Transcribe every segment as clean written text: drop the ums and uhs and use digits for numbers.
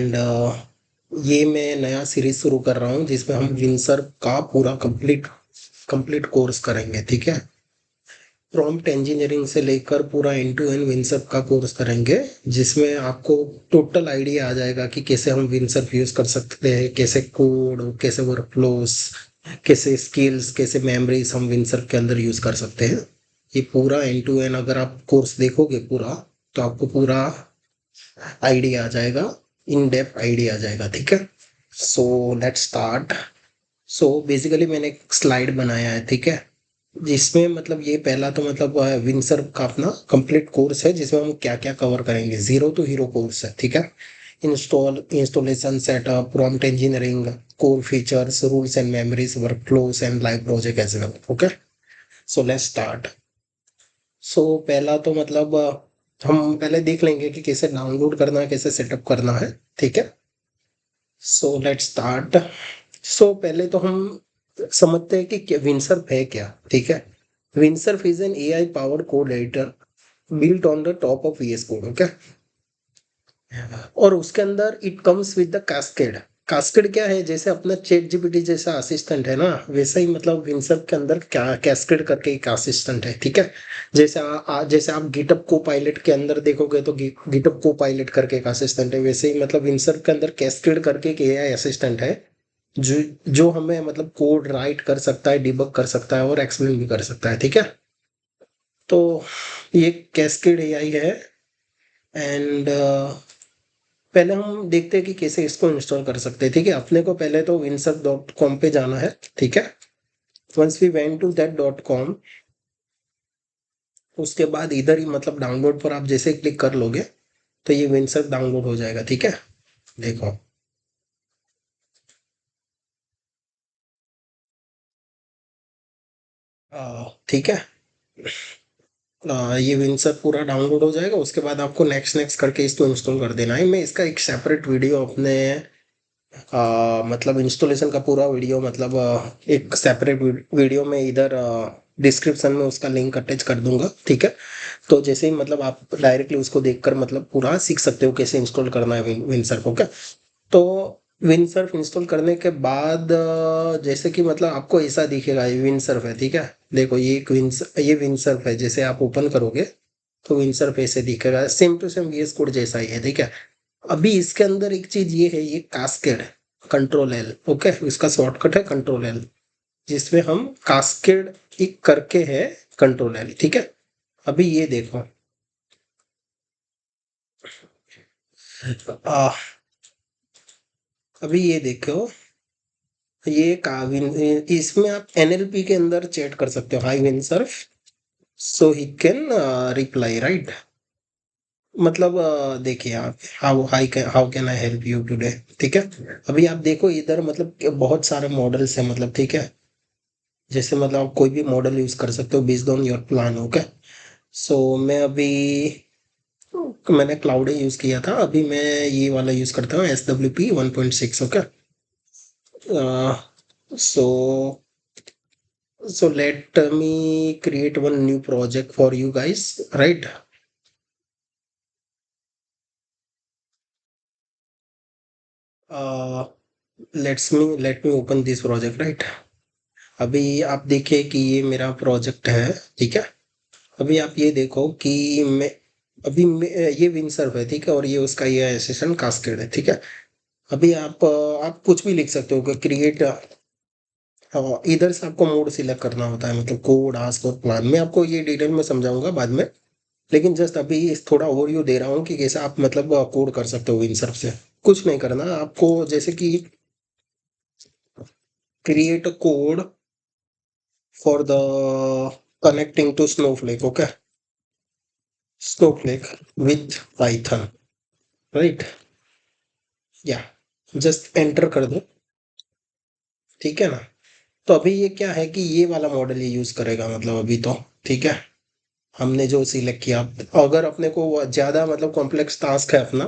And ये मैं नया सीरीज शुरू कर रहा हूँ जिसमें हम विंसर का पूरा कंप्लीट कंप्लीट कोर्स करेंगे। ठीक है, प्रॉम्प्ट इंजीनियरिंग से लेकर पूरा एंड टू एंड विंसर का कोर्स करेंगे, जिसमें आपको टोटल आइडिया आ जाएगा कि कैसे हम विंसर यूज कर सकते हैं, कैसे कोड, कैसे वर्कफ्लोस, कैसे स्किल्स, कैसे मेमोरीज हम विंसर के अंदर यूज कर सकते हैं। ये पूरा एंड टू एंड अगर आप कोर्स देखोगे पूरा, तो आपको पूरा आइडिया आ जाएगा, इन डेप्थ आइडिया आ जाएगा। ठीक है, सो लेट्स स्टार्ट। सो बेसिकली मैंने एक स्लाइड बनाया है, ठीक है, जिसमें मतलब ये पहला तो मतलब विंसर का अपना कंप्लीट कोर्स है, जिसमें हम क्या क्या कवर करेंगे। जीरो टू हीरो कोर्स है, ठीक है। Installation, setup, prompt engineering, core features, rules and memories, workflows and live project as well. Okay, so let's start. So पहला तो मतलब हम पहले देख लेंगे कि कैसे डाउनलोड करना है, कैसे सेटअप करना है। ठीक है, सो लेट्स स्टार्ट। सो पहले तो हम समझते हैं कि विंडसर्फ है क्या। ठीक है, Windsurf is an AI powered code editor built on the top of VS Code. Okay, और उसके अंदर it comes with the Cascade. Cascade क्या है? जैसे अपना चैट जीपीटी जैसा असिस्टेंट है ना, वैसा ही मतलब विंडसर्फ के अंदर क्या कैस्केड करके एक असिस्टेंट है। ठीक है, जैसे आप गिटअप को पायलट के अंदर देखोगे तो गिटअप को पायलट करके एक असिस्टेंट है, वैसे ही मतलब विंडसर्फ के अंदर कैस्केड करके एक एआई असिस्टेंट है, जो जो हमें मतलब कोड राइट कर सकता है, डिबग कर सकता है और एक्सप्लेन भी कर सकता है। ठीक है, तो ये कैस्केड एआई है। एंड पहले हम देखते हैं कि कैसे इसको इंस्टॉल कर सकते हैं। ठीक है, अपने को पहले तो winsurf.com पे जाना है। ठीक है, once we went to that .com, उसके बाद इधर ही मतलब डाउनलोड पर आप जैसे क्लिक कर लोगे तो ये विंसर्फ डाउनलोड हो जाएगा। ठीक है, देखो। ठीक है, ये विंसर पूरा डाउनलोड हो जाएगा। उसके बाद आपको नेक्स्ट नेक्स्ट करके इसको इंस्टॉल कर देना है। मैं इसका एक सेपरेट वीडियो अपने मतलब इंस्टॉलेशन का पूरा वीडियो मतलब एक सेपरेट वीडियो में इधर डिस्क्रिप्शन में उसका लिंक अटैच कर दूंगा। ठीक है, तो जैसे ही मतलब आप डायरेक्टली उसको देखकर मतलब पूरा सीख सकते हो कैसे इंस्टॉल करना है विंसर्फ। ओके, तो विंडसर्फ इंस्टॉल करने के बाद जैसे कि मतलब आपको ऐसा दिखेगा, ये विंडसर्फ है। ठीक है, देखो ये एक ये विंडसर्फ है। जैसे आप ओपन करोगे तो विंडसर्फ ऐसे दिखेगा, same to same VS Code जैसा ही है। ठीक है, अभी इसके अंदर एक चीज ये है, ये कास्केड कंट्रोल एल। ओके, इसका शॉर्टकट है कंट्रोल एल, जिसमें हम कास्केड एक करके है कंट्रोल एल। ठीक है, अभी ये देखो, आ, अभी ये देखो, ये काविन, इसमें आप एनएलपी के अंदर चैट कर सकते हो, hi Windsurf, so he can reply right. मतलब देखिए आप, how can I help you today. ठीक है, अभी आप देखो इधर मतलब कि बहुत सारे मॉडल्स हैं मतलब। ठीक है, जैसे मतलब आप कोई भी मॉडल यूज कर सकते हो based on your plan. Okay, so मैं अभी मैंने क्लाउड यूज किया था, अभी मैं ये वाला यूज करता हूँ SWP 1.6। Okay, so let me create one new project for you guys, right? uh, let me open this project, right? अभी आप देखिए कि ये मेरा प्रोजेक्ट है। ठीक है, अभी आप ये देखो कि ये विंडसर्फ है। ठीक है, और ये उसका ये एसेशन कास्केड है। ठीक है, अभी आप कुछ भी लिख सकते हो कि क्रिएट, इधर से आपको मोड सिलेक्ट करना होता है, मतलब कोड, आस्क और प्लान। मैं आपको ये डिटेल में समझाऊंगा बाद में, लेकिन जस्ट अभी इस थोड़ा ओवरव्यू दे रहा हूँ कि कैसे आप मतलब कोड कर सकते हो विंडसर्फ से। कुछ नहीं करना आपको, जैसे कि create a code for the connecting to Snowflake. Okay, Snowflake with Python, right, या जस्ट एंटर कर दो। ठीक है ना, तो अभी ये क्या है कि ये वाला मॉडल ये यूज करेगा मतलब अभी तो। ठीक है, हमने जो सिलेक्ट किया, अगर अपने को ज्यादा मतलब कॉम्प्लेक्स टास्क है अपना,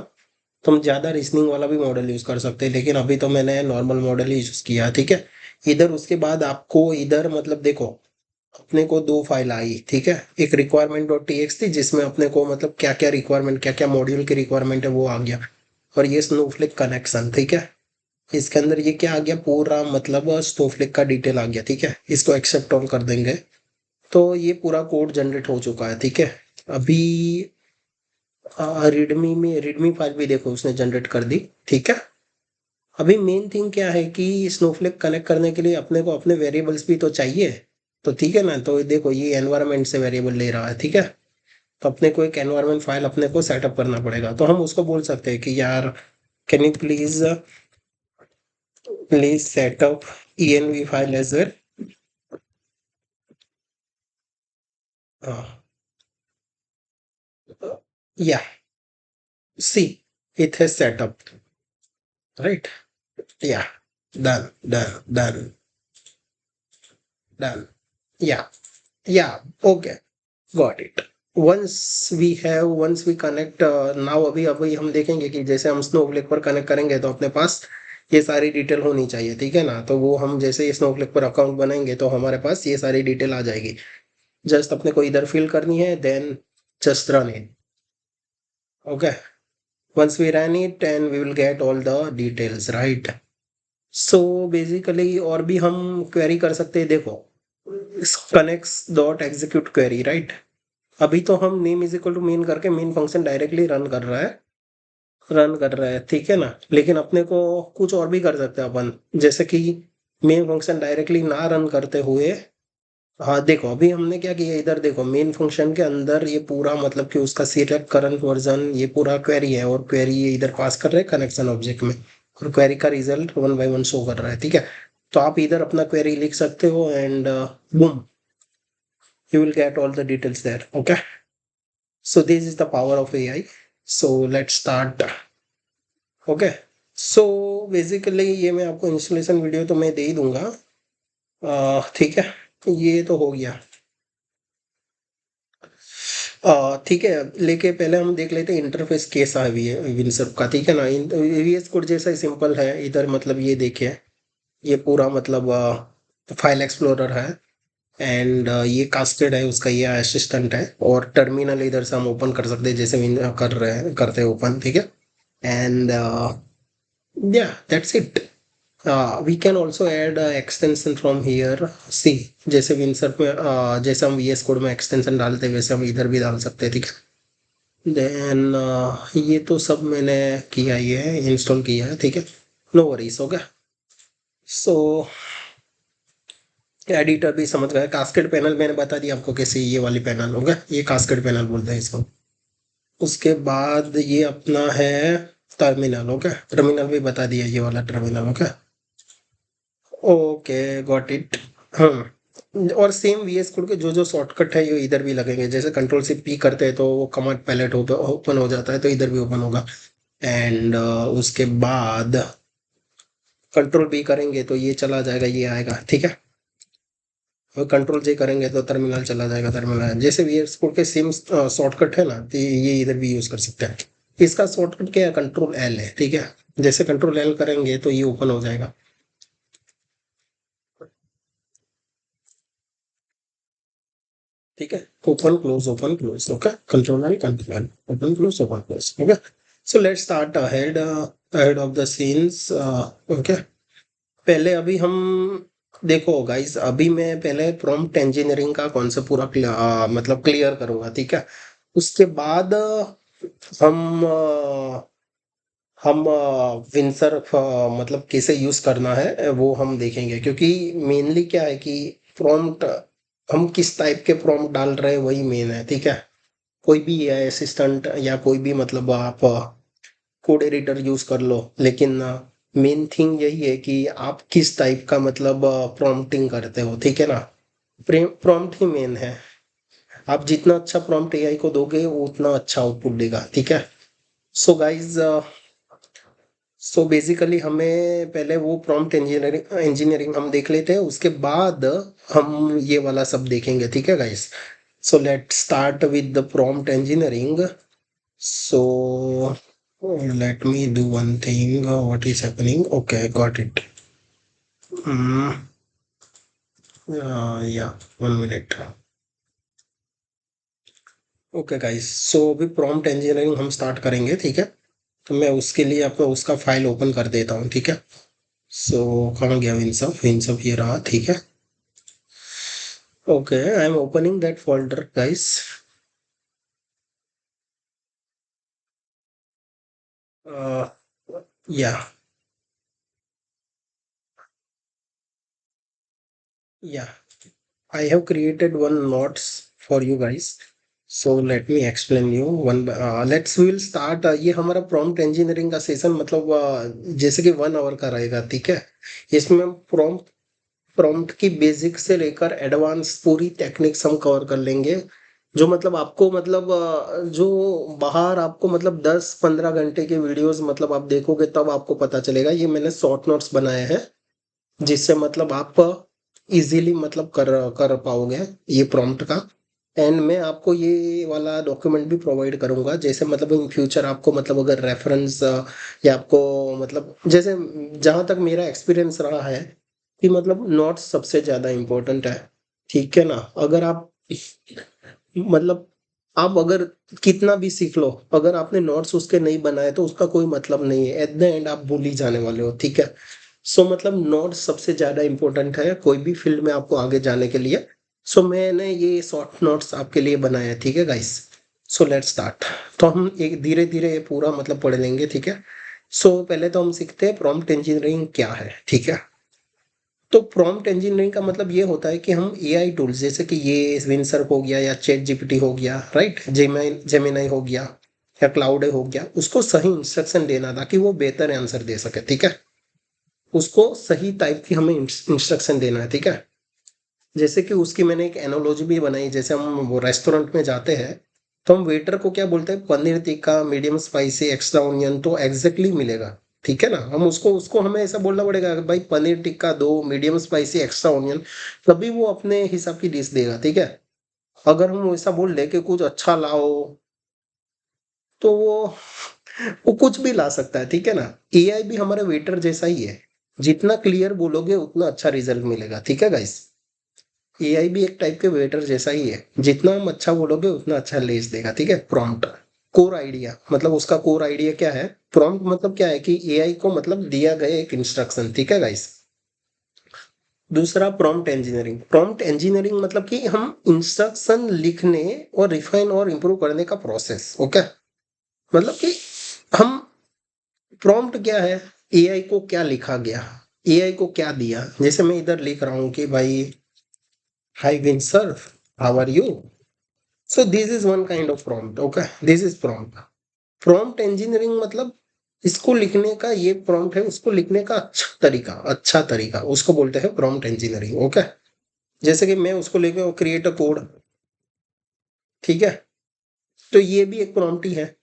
तो हम ज़्यादा रीजनिंग वाला भी मॉडल यूज़ कर सकते हैं, लेकिन अभी तो मैंने नॉर्मल मॉडल ही यूज़ किया। ठीक है, इधर उसके बाद आपको इधर मतलब देखो, अपने को दो फाइल आई। ठीक है, एक रिक्वायरमेंट डॉट टी एक्स थी, जिसमें अपने को मतलब क्या क्या रिक्वायरमेंट, क्या क्या मॉड्यूल की रिक्वायरमेंट है वो आ गया। और ये स्नोफ्लिक कनेक्शन, ठीक है। इसके अंदर ये क्या आ गया, पूरा मतलब स्नोफ्लिक का डिटेल आ गया, ठीक है। इसको एक्सेप्ट ऑन कर देंगे तो ये पूरा कोड जनरेट हो चुका है, ठीक है। अभी रीडमी फाइल भी देखो उसने जनरेट कर दी, ठीक है। अभी मेन थिंग क्या है कि स्नोफ्लेक कनेक्ट करने के लिए अपने को अपने वेरिएबल्स भी तो चाहिए। तो ठीक है ना, तो देखो ये एनवायरनमेंट से वेरिएबल ले रहा है, ठीक है। तो अपने को एक एनवायरनमेंट फाइल अपने को सेटअप करना पड़ेगा। तो हम उसको बोल सकते हैं कि यार can you please setup env file as well. Yeah see it has setup, right. Yeah done done done done. Yeah yeah okay, got it. Once we connect now, अभी अभी हम देखेंगे कि जैसे हम स्नोफ्लेक पर कनेक्ट करेंगे तो अपने पास ये सारी डिटेल होनी चाहिए, ठीक है ना। तो वो हम जैसे स्नोफ्लेक पर अकाउंट बनाएंगे तो हमारे पास ये सारी डिटेल आ जाएगी। जस्ट अपने को इधर फिल करनी है, then just run it. Okay, once we run it and we will get all the details, right. So basically और भी हम क्वेरी कर सकते हैं, देखो connects dot execute query, right. अभी तो हम name is equal to main करके मेन फंक्शन डायरेक्टली रन कर रहा है, ठीक है ना। लेकिन अपने को कुछ और भी कर सकते हैं अपन, जैसे कि मेन फंक्शन डायरेक्टली ना रन करते हुए, हाँ देखो अभी हमने क्या किया, इधर देखो मेन फंक्शन के अंदर ये पूरा मतलब कि उसका सिलेक्ट करंट वर्जन ये पूरा क्वेरी है, और क्वेरी ये इधर पास कर रहे हैं कनेक्शन ऑब्जेक्ट में, और क्वेरी का रिजल्ट 1 by 1 शो कर रहा है, ठीक है। तो आप इधर अपना क्वेरी लिख सकते हो and boom, you will get all the details there. Okay, so this is the power of AI. So let's start. Okay, so basically ये मैं आपको इंस्टॉलेशन वीडियो तो मैं दे ही दूंगा, ठीक है। ये तो हो गया, ठीक है। लेके पहले हम देख लेते हैं इंटरफेस कैसा है विनसर्फ का, ठीक है ना। वीएस कोड जैसा ही सिंपल है। इधर मतलब ये देखिए, ये पूरा मतलब फाइल एक्सप्लोरर है, एंड ये कास्टेड है उसका, ये असिस्टेंट है, और टर्मिनल इधर से हम ओपन कर सकते हैं जैसे कर रहे हैं करते हैं ओपन, ठीक है। And yeah that's it. We can also add extension from here, see जैसे विनसर्फ में जैसे हम वीएस कोड में एक्सटेंशन डालते हैं वैसे हम इधर भी डाल सकते हैं, ठीक है। देन ये तो सब मैंने किया, ये है इंस्टॉल किया है, ठीक है। नो वरीज, हो गया। सो एडिटर भी समझ गए। कास्केड पैनल मैंने बता दिया आपको कैसे, ये वाली पैनल होगा, ये कास्केड पैनल बोलते हैं इसको। उसके बाद ये अपना है टर्मिनल, ओके। टर्मिनल भी बता दिया, ये वाला terminal, okay. Okay, got it. और सेम वीएस कोड के जो जो शॉर्टकट है ये इधर भी लगेंगे, जैसे कंट्रोल से पी करते हैं तो वो कमांड पैलेट ओपन हो जाता है, तो इधर भी ओपन होगा। एंड उसके बाद कंट्रोल बी करेंगे तो ये चला जाएगा, ये आएगा, ठीक है। और कंट्रोल जे करेंगे तो टर्मिनल चला जाएगा, टर्मिनल जैसे वीएस कोड के सेम शॉर्टकट है ना, तो ये इधर भी यूज कर सकते हैं। इसका शॉर्टकट क्या है, कंट्रोल एल है, ठीक है। जैसे कंट्रोल एल करेंगे तो ये ओपन हो जाएगा, ठीक है। Open close, okay. Control L, control L, open close, okay. So let's start ahead of the scenes, okay. पहले अभी हम देखो गाइस, अभी मैं पहले प्रॉम्प्ट इंजीनियरिंग का कॉन्सेप्ट पूरा मतलब क्लियर करूंगा, ठीक है। उसके बाद हम हम विंसर मतलब कैसे यूज करना है वो हम देखेंगे, क्योंकि मेनली क्या है कि प्रॉम्प्ट हम किस टाइप के प्रॉम्प्ट डाल रहे हैं वही मेन है, ठीक है। कोई भी एआई असिस्टेंट या कोई भी मतलब आप कोड एडिटर यूज कर लो, लेकिन मेन थिंग यही है कि आप किस टाइप का मतलब प्रॉम्प्टिंग करते हो, ठीक है ना। प्रॉम्प्ट ही मेन है। आप जितना अच्छा प्रॉम्प्ट एआई को दोगे वो उतना अच्छा आउटपुट देगा, ठीक है। सो गाइज, सो बेसिकली हमें पहले वो प्रॉम्प्ट इंजीनियरिंग हम देख लेते हैं, उसके बाद हम ये वाला सब देखेंगे, ठीक है guys. So let start with the prompt engineering. So let me do one thing, what is happening, okay, got it. Yeah, 1 minute. Okay guys, so अभी प्रॉम्प्ट इंजीनियरिंग हम स्टार्ट करेंगे, ठीक है। तो मैं उसके लिए आपको उसका फाइल ओपन कर देता हूँ, ठीक है। सो कहाँ गया विनसप, विनसप ये रहा, ठीक है। Okay, I am opening that folder guys. या या I have created one notes for you guys. So let me explain you one. Let's we will start. ये हमारा prompt engineering का सेशन मतलब जैसे कि 1 आवर का रहेगा, ठीक है। इसमें हम prompt की बेसिक से लेकर एडवांस पूरी टेक्निक्स हम कवर कर लेंगे। जो मतलब आपको मतलब जो बाहर आपको मतलब 10-15 घंटे के वीडियोस मतलब आप देखोगे तब आपको पता चलेगा। ये मैंने शॉर्ट नोट्स बनाए हैं जिससे मतलब आप इजीली मतलब कर कर पाओगे ये प्रॉम्प्ट का। एंड मैं आपको ये वाला डॉक्यूमेंट भी प्रोवाइड करूंगा, जैसे मतलब इन फ्यूचर आपको मतलब अगर रेफरेंस या आपको मतलब जैसे जहां तक मेरा एक्सपीरियंस रहा है कि मतलब नोट्स सबसे ज्यादा इम्पोर्टेंट है, ठीक है ना। अगर आप मतलब आप अगर कितना भी सीख लो, अगर आपने नोट्स उसके नहीं बनाए तो उसका कोई मतलब नहीं है, एट द एंड आप भूल ही जाने वाले हो, ठीक है। सो मतलब नोट्स सबसे ज्यादा इंपॉर्टेंट है कोई भी फील्ड में आपको आगे जाने के लिए। सो मैंने ये शॉर्ट नोट्स आपके लिए बनाए हैं, ठीक है गाइस। So let's start. तो हम एक धीरे धीरे ये पूरा मतलब पढ़ लेंगे, ठीक है। सो पहले तो हम सीखते हैं प्रॉम्प्ट इंजीनियरिंग क्या है, ठीक है। तो प्रॉम्प्ट इंजीनियरिंग का मतलब ये होता है कि हम एआई टूल्स जैसे कि ये विंसर हो गया या चैट जीपीटी हो गया, राइट, जेमिनाई हो गया या क्लाउड हो गया, उसको सही इंस्ट्रक्शन देना ताकि वो बेहतर आंसर दे सके, ठीक है। उसको सही टाइप की हमें इंस्ट्रक्शन देना है, ठीक है। जैसे कि उसकी मैंने एक एनोलॉजी भी बनाई, जैसे हम वो रेस्टोरेंट में जाते हैं तो हम वेटर को क्या बोलते हैं, paneer tikka medium spicy extra onion, तो एग्जैक्टली मिलेगा, ठीक है ना। हम उसको उसको हमें ऐसा बोलना पड़ेगा कि भाई पनीर टिक्का दो, मीडियम स्पाइसी एक्स्ट्रा ऑनियन, तभी वो अपने हिसाब की डिश देगा, ठीक है। अगर हम ऐसा बोल दे कि कुछ अच्छा लाओ तो वो कुछ भी ला सकता है, ठीक है ना। एआई भी हमारे वेटर जैसा ही है, जितना क्लियर बोलोगे उतना अच्छा रिजल्ट मिलेगा, ठीक है गाइस। एआई भी एक टाइप के वेटर जैसा ही है, जितना हम अच्छा बोलोगे उतना अच्छा लेस देगा, ठीक है। प्रॉम्प्ट कोर आइडिया मतलब उसका कोर आइडिया क्या है, प्रॉम्प्ट मतलब क्या है कि एआई को मतलब दिया गया एक इंस्ट्रक्शन, ठीक है गाइस। दूसरा प्रॉम्प्ट इंजीनियरिंग, प्रॉम्प्ट इंजीनियरिंग मतलब कि हम इंस्ट्रक्शन लिखने और रिफाइन और इंप्रूव करने का प्रोसेस, ओके। मतलब कि हम प्रॉम्प्ट क्या है, एआई को क्या लिखा गया, एआई को क्या दिया। जैसे मैं इधर लिख रहा हूँ कि भाई hi Windsurf, how are you. So this is one kind of prompt, okay? This is prompt. Prompt engineering मतलब इसको लिखने का ये prompt है, उसको लिखने का अच्छा तरीका उसको बोलते हैं prompt engineering, ओके। जैसे कि मैं उसको लेके क्रिएट अ कोड, ठीक है। तो ये भी एक prompt ही है,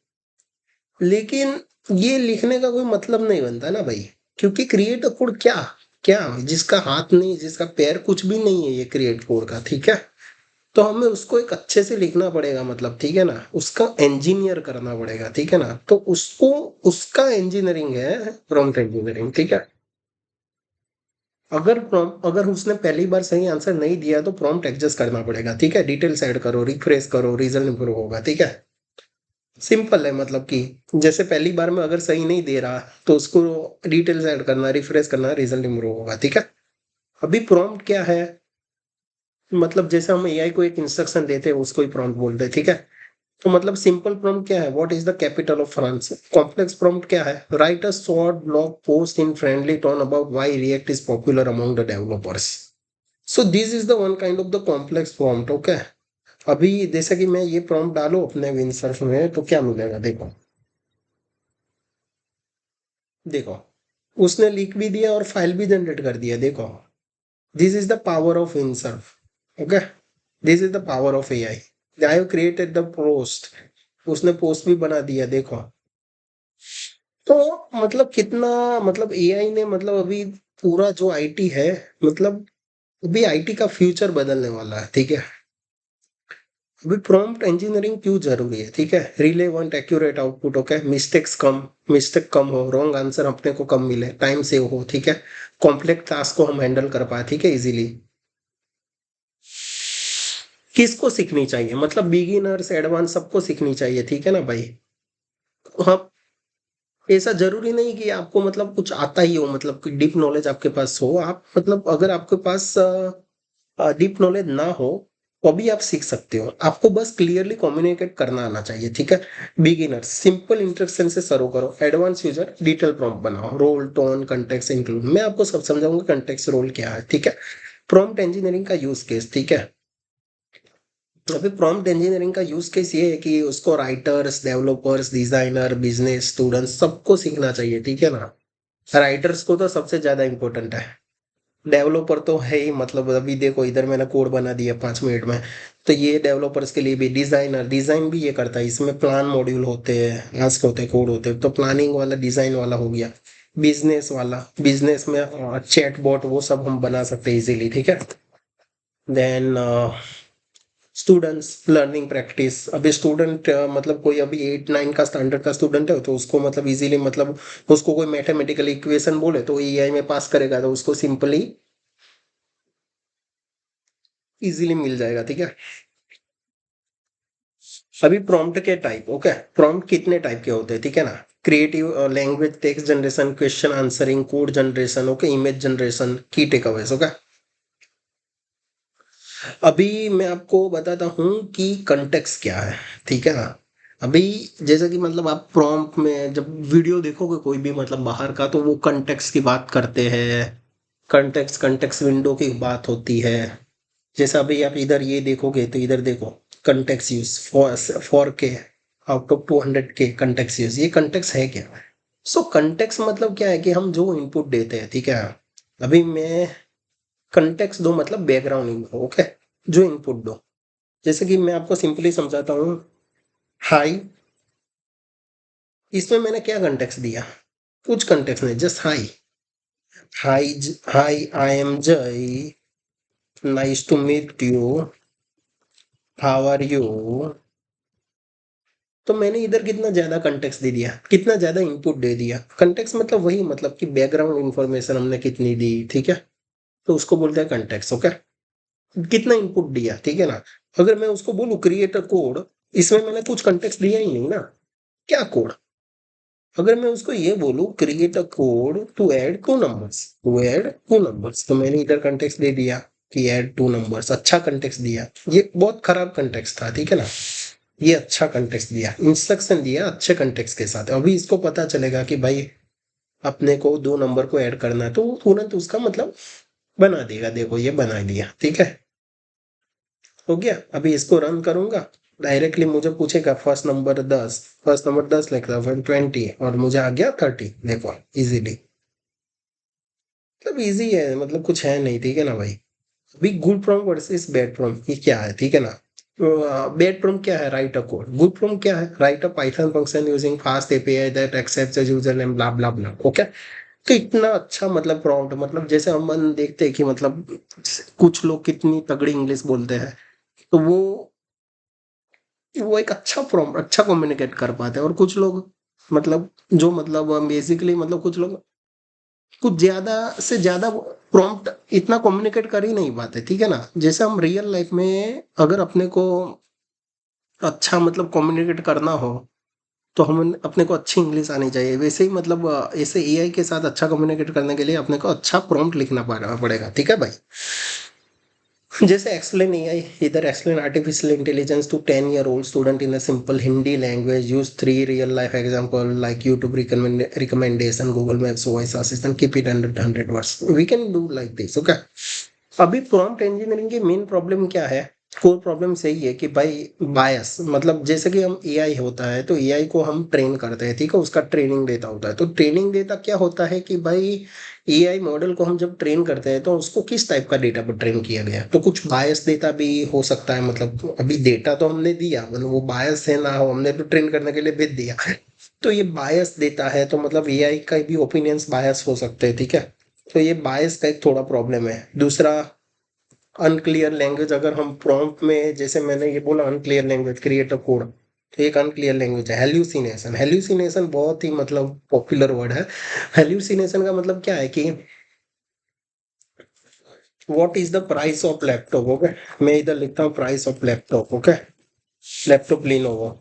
लेकिन ये लिखने का कोई मतलब नहीं बनता ना भाई, क्योंकि क्रिएट अ कोड क्या क्या जिसका हाथ नहीं जिसका पैर कुछ भी नहीं है ये क्रिएट कोड का, ठीक है। तो हमें उसको एक अच्छे से लिखना पड़ेगा मतलब, ठीक है ना, उसका इंजीनियर करना पड़ेगा, ठीक है ना। तो उसको उसका इंजीनियरिंग है प्रॉम्प्ट इंजीनियरिंग, ठीक है। अगर उसने पहली बार सही आंसर नहीं दिया तो प्रॉम्प्ट एडजस्ट करना पड़ेगा, ठीक है। डिटेल्स ऐड करो, रिफ्रेश करो, रिजल्ट इंप्रूव होगा, ठीक है। सिंपल है मतलब कि जैसे पहली बार में अगर सही नहीं दे रहा तो उसको डिटेल्स ऐड करना, रिफ्रेश करना, रिजल्ट इंप्रूव होगा, ठीक है। अभी प्रॉम्प्ट क्या है, मतलब जैसे हम एआई को एक इंस्ट्रक्शन देते हैं उसको ही प्रॉम्प्ट बोलते हैं, ठीक है। तो मतलब सिंपल प्रॉम्प्ट क्या है, what is the capital of France. Complex prompt क्या है, right a short blog post in friendly tone about why react is popular among the developers. So this is the one kind of the complex prompt, okay. अभी जैसे कि मैं ये prompt डालू अपने विंसर्फ में तो क्या मिलेगा, देखो देखो, उसने लिख भी दिया और फाइल भी जनरेट कर दिया, देखो। This is the power of Windsurf, okay. This is the power of AI. I have created the post, उसने पोस्ट भी बना दिया, देखो। तो मतलब कितना मतलब एआई ने मतलब अभी पूरा जो आईटी है, मतलब अभी आईटी का फ्यूचर बदलने वाला है, ठीक है। अभी प्रॉम्प्ट इंजीनियरिंग क्यों जरूरी है, ठीक है। Relevant accurate output, okay, mistake कम हो, रॉन्ग आंसर अपने को कम मिले, टाइम सेव हो, ठीक है। कॉम्प्लेक्स टास्क को हम हैंडल कर पाए, ठीक है, इजीली। किसको सीखनी चाहिए, मतलब बिगिनर्स एडवांस सबको सीखनी चाहिए, ठीक है ना भाई। हाँ, ऐसा जरूरी नहीं कि आपको मतलब कुछ आता ही हो, मतलब कि डीप नॉलेज आपके पास हो। आप मतलब अगर आपके पास डीप नॉलेज ना हो तो भी आप सीख सकते हो, आपको बस क्लियरली कम्युनिकेट करना आना चाहिए, ठीक है। बिगिनर्स सिंपल इंस्ट्रक्शन से शुरू करो, एडवांस यूजर डिटेल प्रॉम्प्ट बनाओ, रोल टोन कंटेक्स्ट इंक्लूड। मैं आपको सब समझाऊंगा कंटेक्स्ट रोल क्या है, ठीक है। प्रॉम्प्ट इंजीनियरिंग का यूज केस, ठीक है। अभी प्रॉम्प्ट इंजीनियरिंग का यूज केस ये है कि उसको writers, developers, designer, business students सबको सीखना चाहिए, ठीक है ना। राइटर्स को तो सबसे ज्यादा इंपॉर्टेंट है। डेवलपर तो है ही, मतलब अभी देखो इधर मैंने कोड बना दिया 5 मिनट में। तो ये डेवलपर्स के लिए भी, डिजाइनर डिजाइन भी ये करता है, इसमें प्लान मॉड्यूल होते हैं, आस्क होते हैं, कोड होते हैं, तो प्लानिंग वाला डिजाइन वाला हो गया। बिजनेस वाला, बिजनेस में चैट बॉट वो सब हम बना सकते हैं इजीली, ठीक है। देन स्टूडेंट्स लर्निंग प्रैक्टिस, अभी स्टूडेंट मतलब कोई अभी 8 9 का स्टैंडर्ड का स्टूडेंट है तो उसको मतलब इजीली, मतलब उसको कोई मैथमेटिकल इक्वेशन बोले तो एआई में पास करेगा तो उसको सिंपली इजीली मिल जाएगा, ठीक है। अभी प्रॉम्प्ट के टाइप, ओके। प्रॉम्प्ट कितने टाइप के होते हैं, ठीक है ना। Creative language text generation, question answering, code generation, okay, image generation, की टेकअवेज, ओके। अभी मैं आपको बताता हूँ कि कंटेक्स्ट क्या है, ठीक है ना। अभी जैसे कि मतलब आप प्रॉम्प्ट में जब वीडियो देखोगे कोई भी मतलब बाहर का, तो वो कंटेक्स्ट की बात करते हैं। कंटेक्स्ट कंटेक्स्ट विंडो की बात होती है। जैसा अभी आप इधर ये देखोगे तो इधर देखो, कंटेक्स्ट यूज फॉर के आउट ऑफ 200 के कंटेक्स्ट यूज, ये कंटेक्स्ट है क्या। सो कंटेक्स्ट मतलब क्या है कि हम जो इनपुट देते हैं, ठीक है। अभी मैं कंटेक्स्ट दो मतलब बैकग्राउंड इन्फो, ओके, जो इनपुट दो। जैसे कि मैं आपको सिंपली समझाता हूँ, हाई, इसमें मैंने क्या कंटेक्स्ट दिया, कुछ कंटेक्स्ट नहीं, just hi. Hi, hi, I am Jay, nice to meet you, how are you. तो मैंने इधर कितना ज्यादा कंटेक्स्ट दे दिया, कितना ज्यादा इनपुट दे दिया। कंटेक्स्ट मतलब वही, मतलब कि बैकग्राउंड इंफॉर्मेशन हमने कितनी दी, ठीक है। तो उसको बोलते हैं कंटेक्स्ट, ओके। कितना इनपुट दिया, ठीक है ना। अगर मैं उसको बोलूं क्रिएट अ कोड, इसमें मैंने कुछ कंटेक्स्ट दिया ही नहीं ना, क्या कोड। अगर मैं उसको ये बोलूं create a code to add 2 numbers, तो मैंने इधर कंटेक्स्ट दे दिया कि ऐड 2 नंबर्स, अच्छा कंटेक्स्ट दिया। ये बहुत खराब कंटेक्स्ट था, ठीक है ना। ये अच्छा कंटेक्स्ट दिया, इंस्ट्रक्शन दिया अच्छे कंटेक्स्ट के साथ। अभी इसको पता चलेगा कि भाई अपने को 2 नंबर को ऐड करना है, तो तुरंत उसका मतलब बना देगा, देखो ये बना दिया, ठीक है। हो गया। अभी इसको रन करूंगा, डायरेक्टली मुझे पूछेगा फर्स्ट नंबर 10 लिख रहा, फिर 20 और मुझे आ गया 30, देखो इजीली। मतलब इजी है, मतलब कुछ है नहीं, ठीक है ना भाई। अभी good prompt versus bad prompt, ये क्या है, ठीक है ना। बैड प्रॉम्प्ट क्या है, right a code. Good prompt क्या है, right a Python function using fast API that accepts the user name blah blah blah, okay. तो इतना अच्छा मतलब प्रॉम्प्ट, मतलब जैसे हम देखते हैं कि मतलब कुछ लोग कितनी तगड़ी इंग्लिश बोलते हैं, तो वो एक अच्छा प्रॉम्प्ट, अच्छा कम्युनिकेट कर पाते हैं। और कुछ लोग मतलब जो मतलब बेसिकली मतलब कुछ लोग कुछ ज्यादा से ज्यादा प्रॉम्प्ट इतना कम्युनिकेट कर ही नहीं पाते, ठीक है ना। जैसे हम रियल लाइफ में अगर अपने को अच्छा मतलब कम्युनिकेट करना हो, तो हम अपने को अच्छी इंग्लिश आनी चाहिए। वैसे ही मतलब ऐसे एआई के साथ अच्छा कम्युनिकेट करने के लिए अपने को अच्छा प्रॉम्प्ट लिखना पड़ेगा, ठीक है भाई। जैसे एक्सप्लेन एआई, इधर explain artificial intelligence to 10 year old student in a simple Hindi language, use 3 real life example like YouTube recommendation, Google Maps, voice assistant, keep it under 100 words, we can do like this, okay. अभी prompt engineering की main problem क्या है, core problem सही है कि भाई बायस, मतलब जैसे कि हम एआई होता है तो एआई को हम ट्रेन करते हैं, ठीक है, उसका ट्रेनिंग डेटा होता है। तो ट्रेनिंग डेटा क्या होता है कि भाई एआई मॉडल को हम जब ट्रेन करते हैं तो उसको किस टाइप का डेटा पर ट्रेन किया गया है, तो कुछ बायस डेटा भी हो सकता है। मतलब तो अभी डेटा तो हमने दिया, मतलब वो बायस है ना हो, हमने तो ट्रेन करने के लिए भेज दिया, तो ये बायस देता है, तो मतलब एआई का भी ओपिनियंस बायस हो सकते हैं, ठीक है। तो ये बायस का एक थोड़ा प्रॉब्लम है। दूसरा, अनक्लियर लैंग्वेज, अगर हम प्रॉम्प्ट में जैसे मैंने ये बोला unclear language create a code, तो एक अनक्लियर लैंग्वेज है। हेल्यूसिनेशन, हेल्यूसिनेशन बहुत ही मतलब पॉपुलर वर्ड है। हेल्यूसिनेशन का मतलब क्या है कि what is the price of laptop, okay. मैं इधर लिखता हूँ price of laptop, okay. Laptop Lenovo,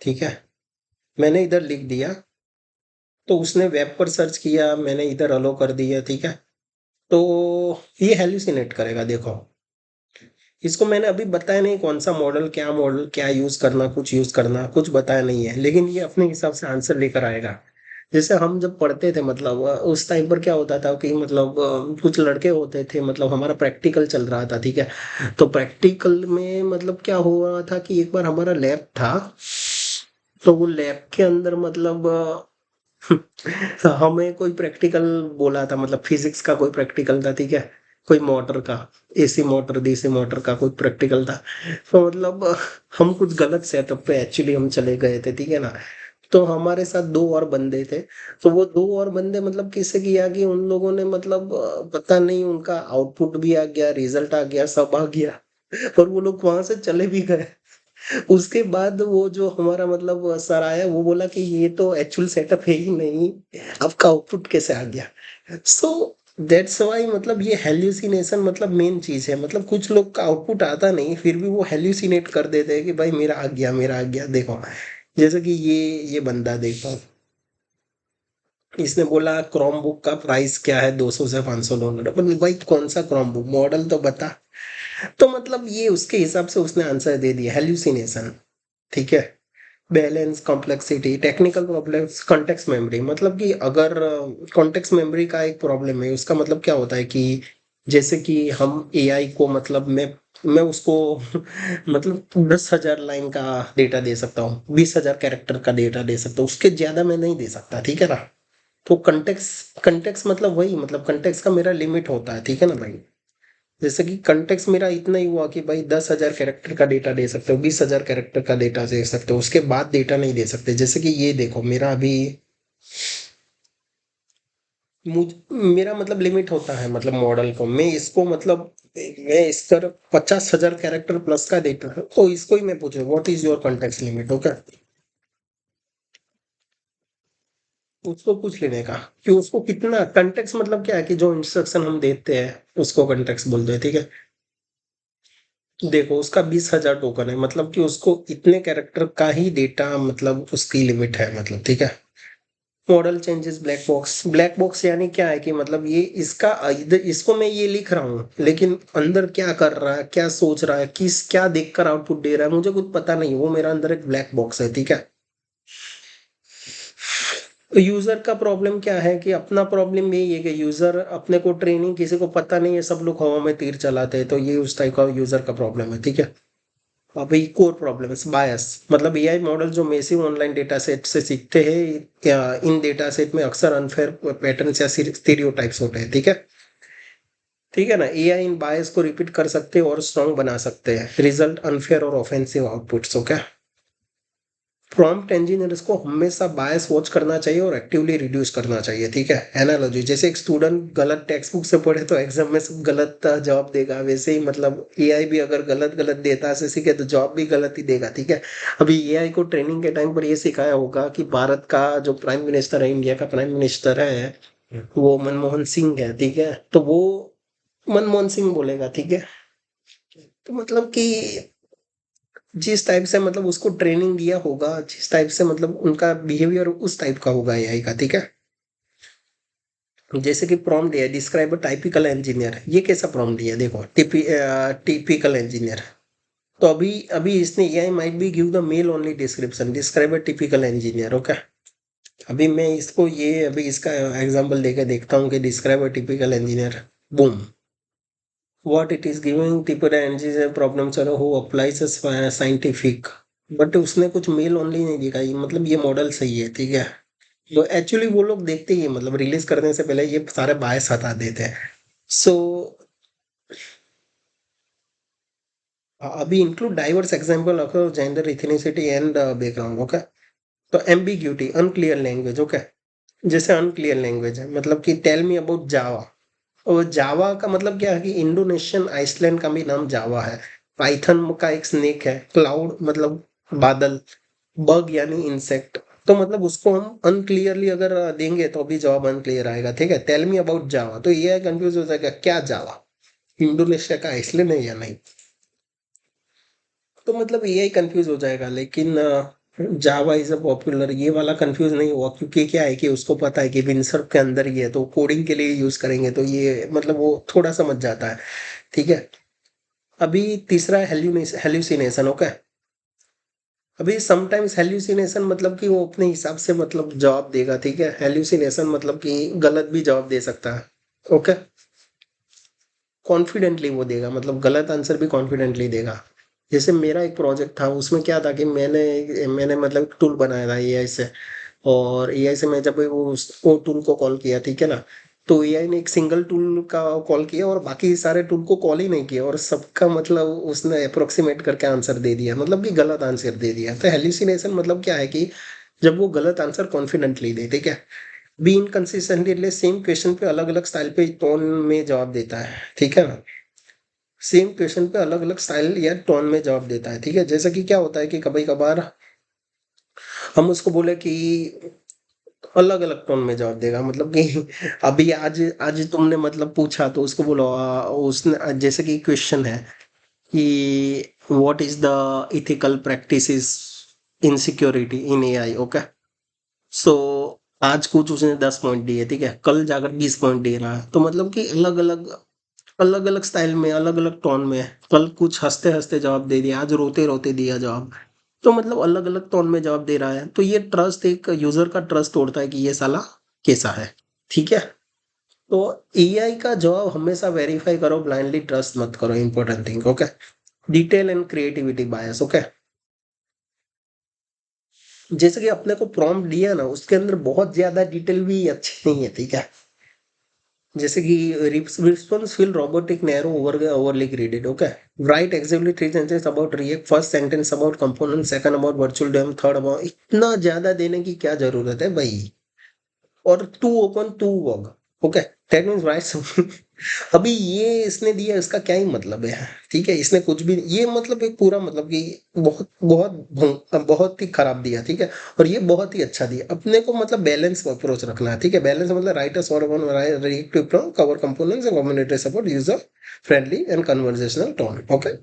ठीक है। मैंने इधर लिख दिया तो उसने वेब पर सर्च किया, मैंने इधर अलो कर दिया, ठीक है। तो ये हेल्यूसिनेट करेगा। देखो, इसको मैंने अभी बताया नहीं मॉडल क्या यूज करना, कुछ यूज करना कुछ बताया नहीं है, लेकिन ये अपने हिसाब से आंसर लेकर आएगा। जैसे हम जब पढ़ते थे, मतलब उस टाइम पर क्या होता था कि मतलब कुछ लड़के होते थे, मतलब हमारा प्रैक्टिकल चल रहा था, ठीक है। तो प्रैक्टिकल में मतलब क्या हुआ था कि एक बार हमारा लैब था। तो वो लैब के अंदर मतलब हमें कोई प्रैक्टिकल बोला था, मतलब फिजिक्स का कोई प्रैक्टिकल था, ठीक है। कोई मोटर का, एसी मोटर डीसी मोटर का कोई प्रैक्टिकल था। तो मतलब हम कुछ गलत सेटअप पे एक्चुअली हम चले गए थे, ठीक है ना। तो हमारे साथ दो और बंदे थे। तो वो दो और बंदे मतलब किससे किया कि उन लोगों ने मतलब पता नहीं, उनका आउटपुट भी आ गया, रिजल्ट आ गया, सब आ गया। और वो लोग वहां से चले भी गए। उसके बाद वो जो हमारा मतलब सर आया, वो बोला कि ये तो एक्चुअल सेटअप है ही नहीं, आपका आउटपुट कैसे आ गया। सो दैट्स वाई मतलब ये हेल्यूसिनेशन मतलब मेन चीज है। मतलब कुछ लोग का आउटपुट आता नहीं, फिर भी वो हेल्यूसिनेट कर देते हैं कि भाई मेरा आ गया, मेरा आ गया। देखो, जैसे कि ये बंदा देखो, इसने बोला क्रोम बुक का प्राइस क्या है, 200 से $500। पर भाई कौन सा क्रोम बुक, मॉडल तो बता। तो मतलब ये उसके हिसाब से उसने आंसर दे दिया, हेल्यूसिनेशन, ठीक है। Balance, complexity, technical problems, context memory. मतलब कि अगर कॉन्टेक्स्ट मेमोरी का एक प्रॉब्लम है, उसका मतलब क्या होता है कि जैसे कि हम एआई को मतलब मैं उसको मतलब 10,000 लाइन का डेटा दे सकता हूँ, 20,000 कैरेक्टर का डेटा दे सकता हूँ, उसके ज्यादा मैं नहीं दे सकता, ठीक है ना। तो कंटेक्स्ट मतलब वही, मतलब कंटेक्स्ट का मेरा लिमिट होता है, ठीक है ना भाई। जैसे कि कंटेक्स्ट मेरा इतना ही हुआ कि भाई 10,000 कैरेक्टर का डेटा दे सकते हो, 20,000 कैरेक्टर का डेटा दे सकते हो, उसके बाद डेटा नहीं दे सकते। जैसे कि ये देखो, मेरा अभी मुझ मेरा मतलब लिमिट होता है, मतलब मॉडल को मैं इसको मतलब मैं इस तरह 50,000 कैरेक्टर प्लस का डेटा है, तो इसको ही मैं पूछ रहा हूँ what is your context limit, okay. उसको पूछ लेने का कि उसको कितना कंटेक्स्ट, मतलब क्या है कि जो इंस्ट्रक्शन हम देते हैं उसको कंटेक्स्ट बोलते हैं, ठीक है। देखो, उसका 20,000 टोकन है, मतलब कि उसको इतने कैरेक्टर का ही डेटा, मतलब उसकी लिमिट है, मतलब ठीक है। Model changes black box. Black box यानी क्या है कि मतलब ये इसका इधर इसको मैं ये लिख रहा हूँ, लेकिन अंदर क्या कर रहा है, क्या सोच रहा है, किस क्या देखकर आउटपुट दे रहा है, मुझे कुछ पता नहीं। वो मेरा अंदर एक ब्लैक बॉक्स है, ठीक है। यूजर का प्रॉब्लम क्या है कि अपना प्रॉब्लम यही है कि यूजर अपने को ट्रेनिंग किसी को पता नहीं है, सब लोग हवा में तीर चलाते हैं, तो ये उस टाइप का यूजर का प्रॉब्लम है, ठीक है। अभी कोर प्रॉब्लम है बायस। मतलब एआई मॉडल जो मेसिव ऑनलाइन डेटा सेट से सीखते हैं, क्या इन डेटा सेट में अक्सर अनफेयर पैटर्न्स या स्टीरियोटाइप्स होते हैं, ठीक है। ठीक है ना, एआई इन बायस को रिपीट कर सकते हैं और स्ट्रॉन्ग बना सकते हैं, रिजल्ट अनफेयर और offensive outputs, okay. Prompt engineers को हमेशा बायस वॉच करना चाहिए और एक्टिवली रिड्यूस करना चाहिए, ठीक है। एनालॉजी, जैसे एक स्टूडेंट गलत टेक्स्ट बुक से पढ़े तो एग्जाम में सब गलत जवाब देगा, वैसे ही मतलब एआई भी अगर गलत गलत डेटा से सीखे तो जवाब भी गलत ही देगा, ठीक है। अभी एआई को ट्रेनिंग के टाइम पर ये सिखाया होगा कि भारत का जो प्राइम मिनिस्टर है, इंडिया का प्राइम मिनिस्टर है, वो मनमोहन सिंह है, ठीक है। तो वो मनमोहन सिंह बोलेगा, ठीक है। तो मतलब कि जिस टाइप से मतलब उसको ट्रेनिंग दिया होगा, जिस टाइप से मतलब उनका बिहेवियर उस टाइप का होगा एआई का, ठीक है। जैसे कि प्रॉम्प्ट दिया, डिस्क्राइब अ टाइपिकल इंजीनियर, ये कैसा प्रॉम्प्ट दिया, देखो टिपिकल इंजीनियर। तो अभी अभी इसने AI might be give the male only description, describe a typical engineer, okay. अभी मैं इसको ये अभी इसका एग्जांपल देके देखता हूँ कि describe a typical engineer, boom, what it is giving typical engineer problem solver who applies a scientific। But उसने कुछ मेल ओनली नहीं दिखा, ये मतलब ये मॉडल सही है, ठीक है। तो एक्चुअली वो लोग देखते ही हैं, मतलब रिलीज करने से पहले ये सारे बायस हटा देते हैं। सो अभी include diverse example of gender ethnicity and background, okay. तो एम्बिग्यूटी, अनक्लियर लैंग्वेज, ओके। जैसे अनक्लियर लैंग्वेज है, मतलब कि टेल मी अबाउट जावा। और जावा का मतलब क्या है कि इंडोनेशियन आइसलैंड का भी नाम जावा है। पाइथन का एक स्नेक है, क्लाउड मतलब बादल, बग यानी इंसेक्ट। तो मतलब उसको हम अनक्लियरली अगर देंगे तो भी जवाब अनक्लियर आएगा, ठीक है। टेल मी अबाउट जावा, तो ये कंफ्यूज हो जाएगा क्या जावा इंडोनेशिया का आइसलैंड है या नहीं। तो मतलब एआई कंफ्यूज हो जाएगा, लेकिन जावा इज अ पॉपुलर, ये वाला कंफ्यूज नहीं हुआ, क्योंकि क्या है कि उसको पता है कि विंडसर्फ के अंदर ही है, तो कोडिंग के लिए यूज करेंगे, तो ये मतलब वो थोड़ा समझ जाता है। ठीक है। अभी तीसरा है हेल्यूसिनेशन। ओके। अभी समटाइम्स हेल्यूसिनेशन मतलब कि वो अपने हिसाब से मतलब जवाब देगा। ठीक है। हेल्यूसिनेशन मतलब कि गलत भी जवाब दे सकता है। ओके। कॉन्फिडेंटली वो देगा, मतलब गलत आंसर भी कॉन्फिडेंटली देगा। जैसे मेरा एक प्रोजेक्ट था, उसमें क्या था कि मैंने मतलब एक टूल बनाया था एआई से। और एआई से मैं जब वो टूल को कॉल किया, ठीक है ना, तो एआई ने एक सिंगल टूल का कॉल किया और बाकी सारे टूल को कॉल ही नहीं किया, और सबका मतलब उसने अप्रोक्सीमेट करके आंसर दे दिया, मतलब कि गलत आंसर दे दिया। तो हेल्यूसिनेशन मतलब क्या है कि जब वो गलत आंसर कॉन्फिडेंटली दे, ठीक है, बी इनकंसिस्टेंटली सेम क्वेश्चन पे अलग अलग स्टाइल पे टोन में जवाब देता है। ठीक है ना, सेम क्वेश्चन पे अलग अलग स्टाइल या टोन में जवाब देता है। ठीक है। जैसे कि क्या होता है कि कभी कभार हम उसको बोले कि अलग अलग टोन में जवाब देगा, मतलब कि अभी आज आज तुमने मतलब पूछा तो उसको बोलो उसने जैसे कि क्वेश्चन है कि what is the ethical practices in security in AI. Okay. So आज कुछ उसने 10 पॉइंट दिए, ठीक है, कल जाकर 20 पॉइंट दे रहा है, तो मतलब कि अलग अलग स्टाइल में, अलग अलग टोन में, कल कुछ हंसते हंसते जवाब दे दिया, आज रोते रोते दिया जवाब। तो मतलब अलग अलग टोन में जवाब दे रहा है, तो ये ट्रस्ट, एक यूजर का ट्रस्ट तोड़ता है कि ये साला कैसा है। ठीक है। तो एआई का जवाब हमेशा वेरीफाई करो, ब्लाइंडली ट्रस्ट मत करो, important thing. Okay. Detail and creativity bias. Okay. जैसे कि अपने को प्रॉम्प्ट दिया ना, उसके अंदर बहुत ज्यादा डिटेल भी अच्छी नहीं है। ठीक है। जैसे कि response feel robotic, narrow, overly graded. Okay. Right exactly 3 sentence about React, first sentence about component, second about virtual DOM, third about, इतना ज्यादा देने की क्या जरूरत है भाई। और to open to work. Okay. That means right. अभी ये इसने दिया, इसका क्या ही मतलब है। ठीक है। इसने कुछ भी, ये मतलब एक पूरा मतलब कि बहुत बहुत बहुत ही खराब दिया। ठीक है। और ये बहुत ही अच्छा दिया। अपने को मतलब बैलेंस अप्रोच रखना है। ठीक है। बैलेंस मतलब right a sort of reactive tone, cover components and community support, user friendly and conversational tone. Okay.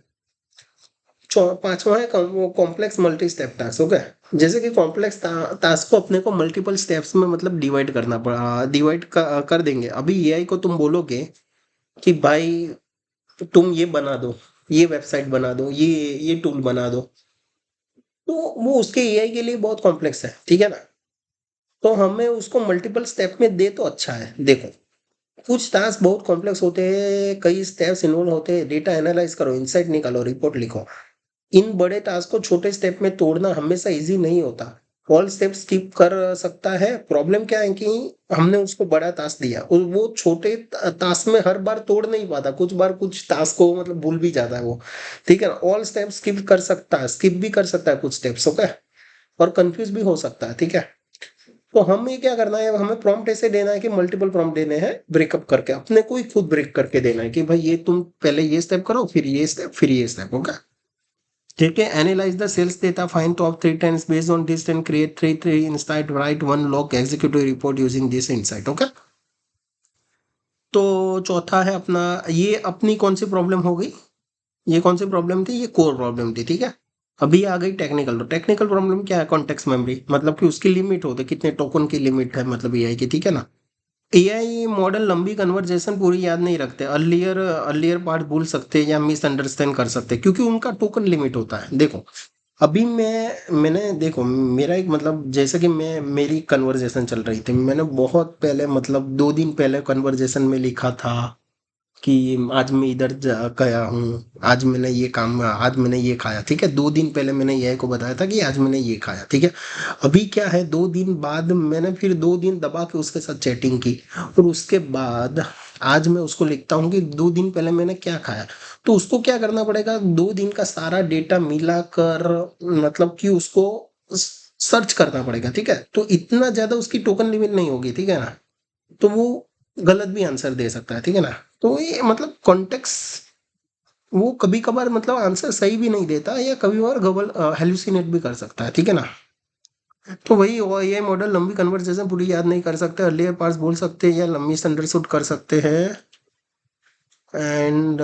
पांचवा है complex multi step task. Okay. जैसे कि कॉम्प्लेक्स टास्क को अपने को मल्टीपल स्टेप्स में मतलब डिवाइड करना पड़ा, कर देंगे। अभी एआई को तुम बोलोगे कि भाई तुम ये बना दो, ये वेबसाइट बना दो, ये टूल बना दो, तो वो उसके एआई के लिए बहुत कॉम्प्लेक्स है। ठीक है ना। तो हमें उसको मल्टीपल स्टेप में दे तो अच्छा है। देखो, कुछ टास्क बहुत कॉम्प्लेक्स होते हैं, कई स्टेप्स इन्वॉल्व होते हैं, डेटा एनालाइज करो, इंसाइट निकालो, रिपोर्ट लिखो। इन बड़े टास्क को छोटे स्टेप में तोड़ना हमेशा इजी नहीं होता। ऑल स्टेप स्किप कर सकता है। प्रॉब्लम क्या है कि हमने उसको बड़ा टास्क दिया और वो छोटे टास्क में हर बार तोड़ नहीं पाता, कुछ बार कुछ टास्क को मतलब भूल भी जाता है वो। ठीक है ना। ऑल स्टेप स्किप कर सकता है, स्किप भी कर सकता है कुछ स्टेप्स। ओके। और कंफ्यूज भी हो सकता है। ठीक है। तो हमें क्या करना है, हमें प्रॉम्प्ट ऐसे देना है कि मल्टीपल प्रॉम्प्ट देने हैं, ब्रेकअप करके अपने को ही खुद ब्रेक करके देना है कि भाई ये तुम पहले ये स्टेप करो, फिर ये स्टेप, फिर ये स्टेप। ओके। ठीक है। Analyse the sales data, find top 3 trends based on this and create three insight, write one log executive report using this insight. Okay. तो चौथा है अपना, ये अपनी कौन सी प्रॉब्लम हो गई, ये कौन सी प्रॉब्लम थी, ये कोर प्रॉब्लम थी। ठीक है। अभी आ गई टेक्निकल। तो टेक्निकल प्रॉब्लम क्या है, कॉन्टेक्स्ट मेमोरी, मतलब कि उसकी लिमिट होती है, कितने टोकन की लिमिट है मतलब एआई की। ठीक है ना। एआई मॉडल लंबी कन्वर्जेशन पूरी याद नहीं रखते, अर्लियर अर्लियर पार्ट भूल सकते हैं या मिसअंडरस्टैंड कर सकते हैं, क्योंकि उनका टोकन लिमिट होता है। देखो, अभी मैंने देखो, मेरा एक मतलब जैसे कि मेरी कन्वर्जेशन चल रही थी, मैंने बहुत पहले मतलब 2 दिन पहले कन्वर्जेशन में लिखा था कि आज मैं इधर गया हूँ, आज मैंने ये काम, आज मैंने ये खाया। ठीक है। 2 दिन पहले मैंने ये को बताया था कि आज मैंने ये खाया। ठीक है। अभी क्या है, 2 दिन बाद मैंने फिर 2 दिन दबा के उसके साथ चैटिंग की, और उसके बाद आज मैं उसको लिखता हूँ कि 2 दिन पहले मैंने क्या खाया। तो उसको क्या करना पड़ेगा, 2 दिन का सारा डेटा मिलाकर मतलब कि उसको सर्च करना पड़ेगा। ठीक है। तो इतना ज्यादा उसकी टोकन लिमिट नहीं होगी। ठीक है ना। तो वो गलत भी आंसर दे सकता है। ठीक है ना। तो ये मतलब कॉन्टेक्स्ट, वो कभी कभार मतलब आंसर सही भी नहीं देता, या कभी कभार गबल हेलुसिनेट भी कर सकता है। ठीक है ना। तो वही ये मॉडल लंबी कन्वर्सेशन पूरी याद नहीं कर सकते, अर्लियर पार्ट्स बोल सकते हैं या लंबी अंडरस्टूड कर सकते हैं। And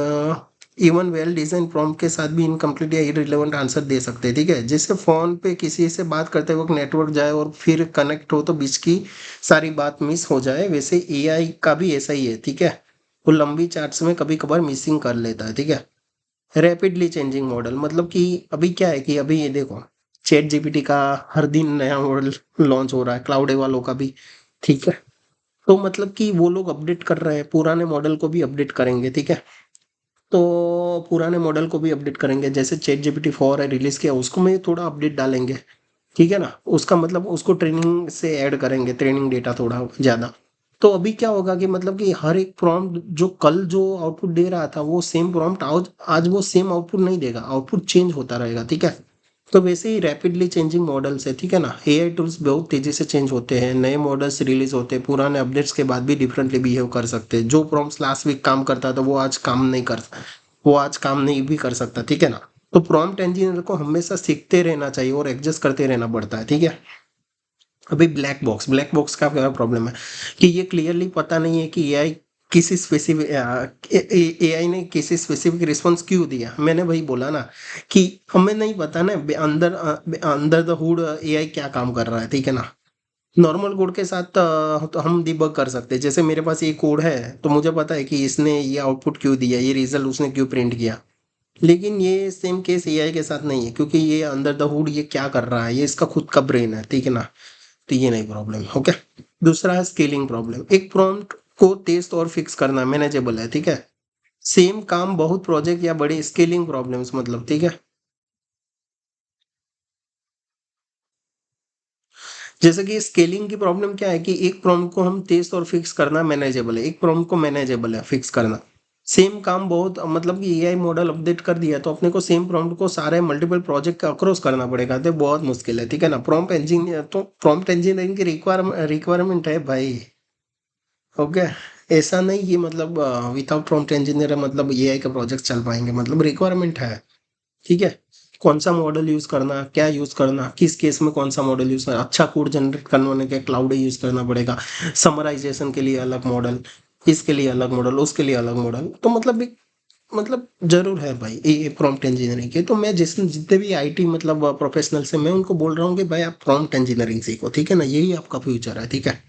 even well design prompt के साथ भी इनकम्प्लीट या इररिलेवेंट आंसर दे सकते हैं, ठीक है। जैसे फोन पे किसी से बात करते वक्त नेटवर्क जाए और फिर कनेक्ट हो तो बीच की सारी बात मिस हो जाए, वैसे एआई का भी ऐसा ही है, ठीक है। वो लंबी चैट्स में कभी कभार मिसिंग कर लेता है, ठीक है। रैपिडली चेंजिंग मॉडल मतलब कि अभी क्या है कि अभी ये देखो, चैट जीपीटी का हर दिन नया मॉडल लॉन्च हो रहा है, क्लाउड वालों का भी, ठीक है। तो मतलब कि वो लोग अपडेट कर रहे हैं, पुराने मॉडल को भी अपडेट करेंगे, ठीक है। तो पुराने मॉडल को भी अपडेट करेंगे, जैसे चैट जीपीटी 4 है रिलीज किया, उसको में थोड़ा अपडेट डालेंगे, ठीक है ना। उसका मतलब उसको ट्रेनिंग से ऐड करेंगे, ट्रेनिंग डेटा थोड़ा ज़्यादा। तो अभी क्या होगा कि मतलब कि हर एक प्रॉम्प्ट जो कल जो आउटपुट दे रहा था वो सेम प्रॉम्प्ट आज आज वो सेम आउटपुट नहीं देगा, आउटपुट चेंज होता रहेगा, ठीक है। तो वैसे ही रैपिडली चेंजिंग मॉडल्स है, ठीक है ना। एआई टूल्स बहुत तेजी से चेंज होते हैं, नए मॉडल्स रिलीज होते हैं, पुराने अपडेट्स के बाद भी डिफरेंटली बिहेव कर सकते हैं। जो प्रॉम्प्ट्स लास्ट वीक काम करता था वो आज काम नहीं भी कर सकता, ठीक है ना। तो प्रॉम्प्ट इंजीनियर को हमेशा सीखते रहना चाहिए और एडजस्ट करते रहना पड़ता है, ठीक है। अभी ब्लैक बॉक्स का क्या प्रॉब्लम है कि ये क्लियरली पता नहीं है कि एआई किसी स्पेसिफिक एआई ने किसी स्पेसिफिक रिस्पॉन्स क्यों दिया। मैंने वही बोला ना कि हमें नहीं पता ना अंदर अंदर द हुड एआई क्या काम कर रहा है, ठीक है ना। नॉर्मल कोड के साथ तो हम डिबग कर सकते हैं, जैसे मेरे पास ये कोड है तो मुझे पता है कि इसने ये आउटपुट क्यों दिया, ये रिजल्ट उसने क्यों प्रिंट किया। लेकिन ये सेम केस एआई के साथ नहीं है, क्योंकि ये अंदर द हुड ये क्या कर रहा है, ये इसका खुद का ब्रेन है, ठीक है ना। तो ये नहीं प्रॉब्लम, ओके। दूसरा है स्केलिंग प्रॉब्लम। एक प्रॉम्प्ट को तेज और फिक्स करना मैनेजेबल है, ठीक है। सेम काम बहुत प्रोजेक्ट या बड़ी स्केलिंग प्रॉब्लम्स मतलब, ठीक है। जैसे कि स्केलिंग की प्रॉब्लम क्या है कि एक प्रॉम्प्ट को हम तेज और फिक्स करना मैनेजेबल है, एक प्रॉम्प्ट को मैनेजेबल है फिक्स करना। सेम काम बहुत मतलब कि एआई मॉडल अपडेट कर दिया तो अपने को सेम प्रॉम्प्ट को सारे मल्टीपल प्रोजेक्ट का अक्रॉस करना पड़ेगा, तो बहुत मुश्किल है, ठीक है ना। प्रॉम्प्ट इंजीनियरिंग की रिक्वायरमेंट है भाई, ओके। ऐसा नहीं कि मतलब विदाउट प्रॉम्प्ट इंजीनियर मतलब एआई का प्रोजेक्ट चल पाएंगे, मतलब रिक्वायरमेंट है, ठीक है। कौन सा मॉडल यूज करना, क्या यूज करना, किस केस में कौन सा मॉडल यूज करना, अच्छा कोड जनरेट करने के क्लाउड यूज करना पड़ेगा, समराइजेशन के लिए अलग मॉडल, इसके लिए अलग मॉडल, उसके लिए अलग मॉडल। तो मतलब मतलब जरूर है भाई ये प्रॉम्प्ट इंजीनियरिंग के। तो मैं जितने भी आईटी मतलब प्रोफेशनल से मैं उनको बोल रहा हूँ कि भाई आप प्रॉम्प्ट इंजीनियरिंग सीखो, ठीक है ना, यही आपका फ्यूचर है, ठीक है।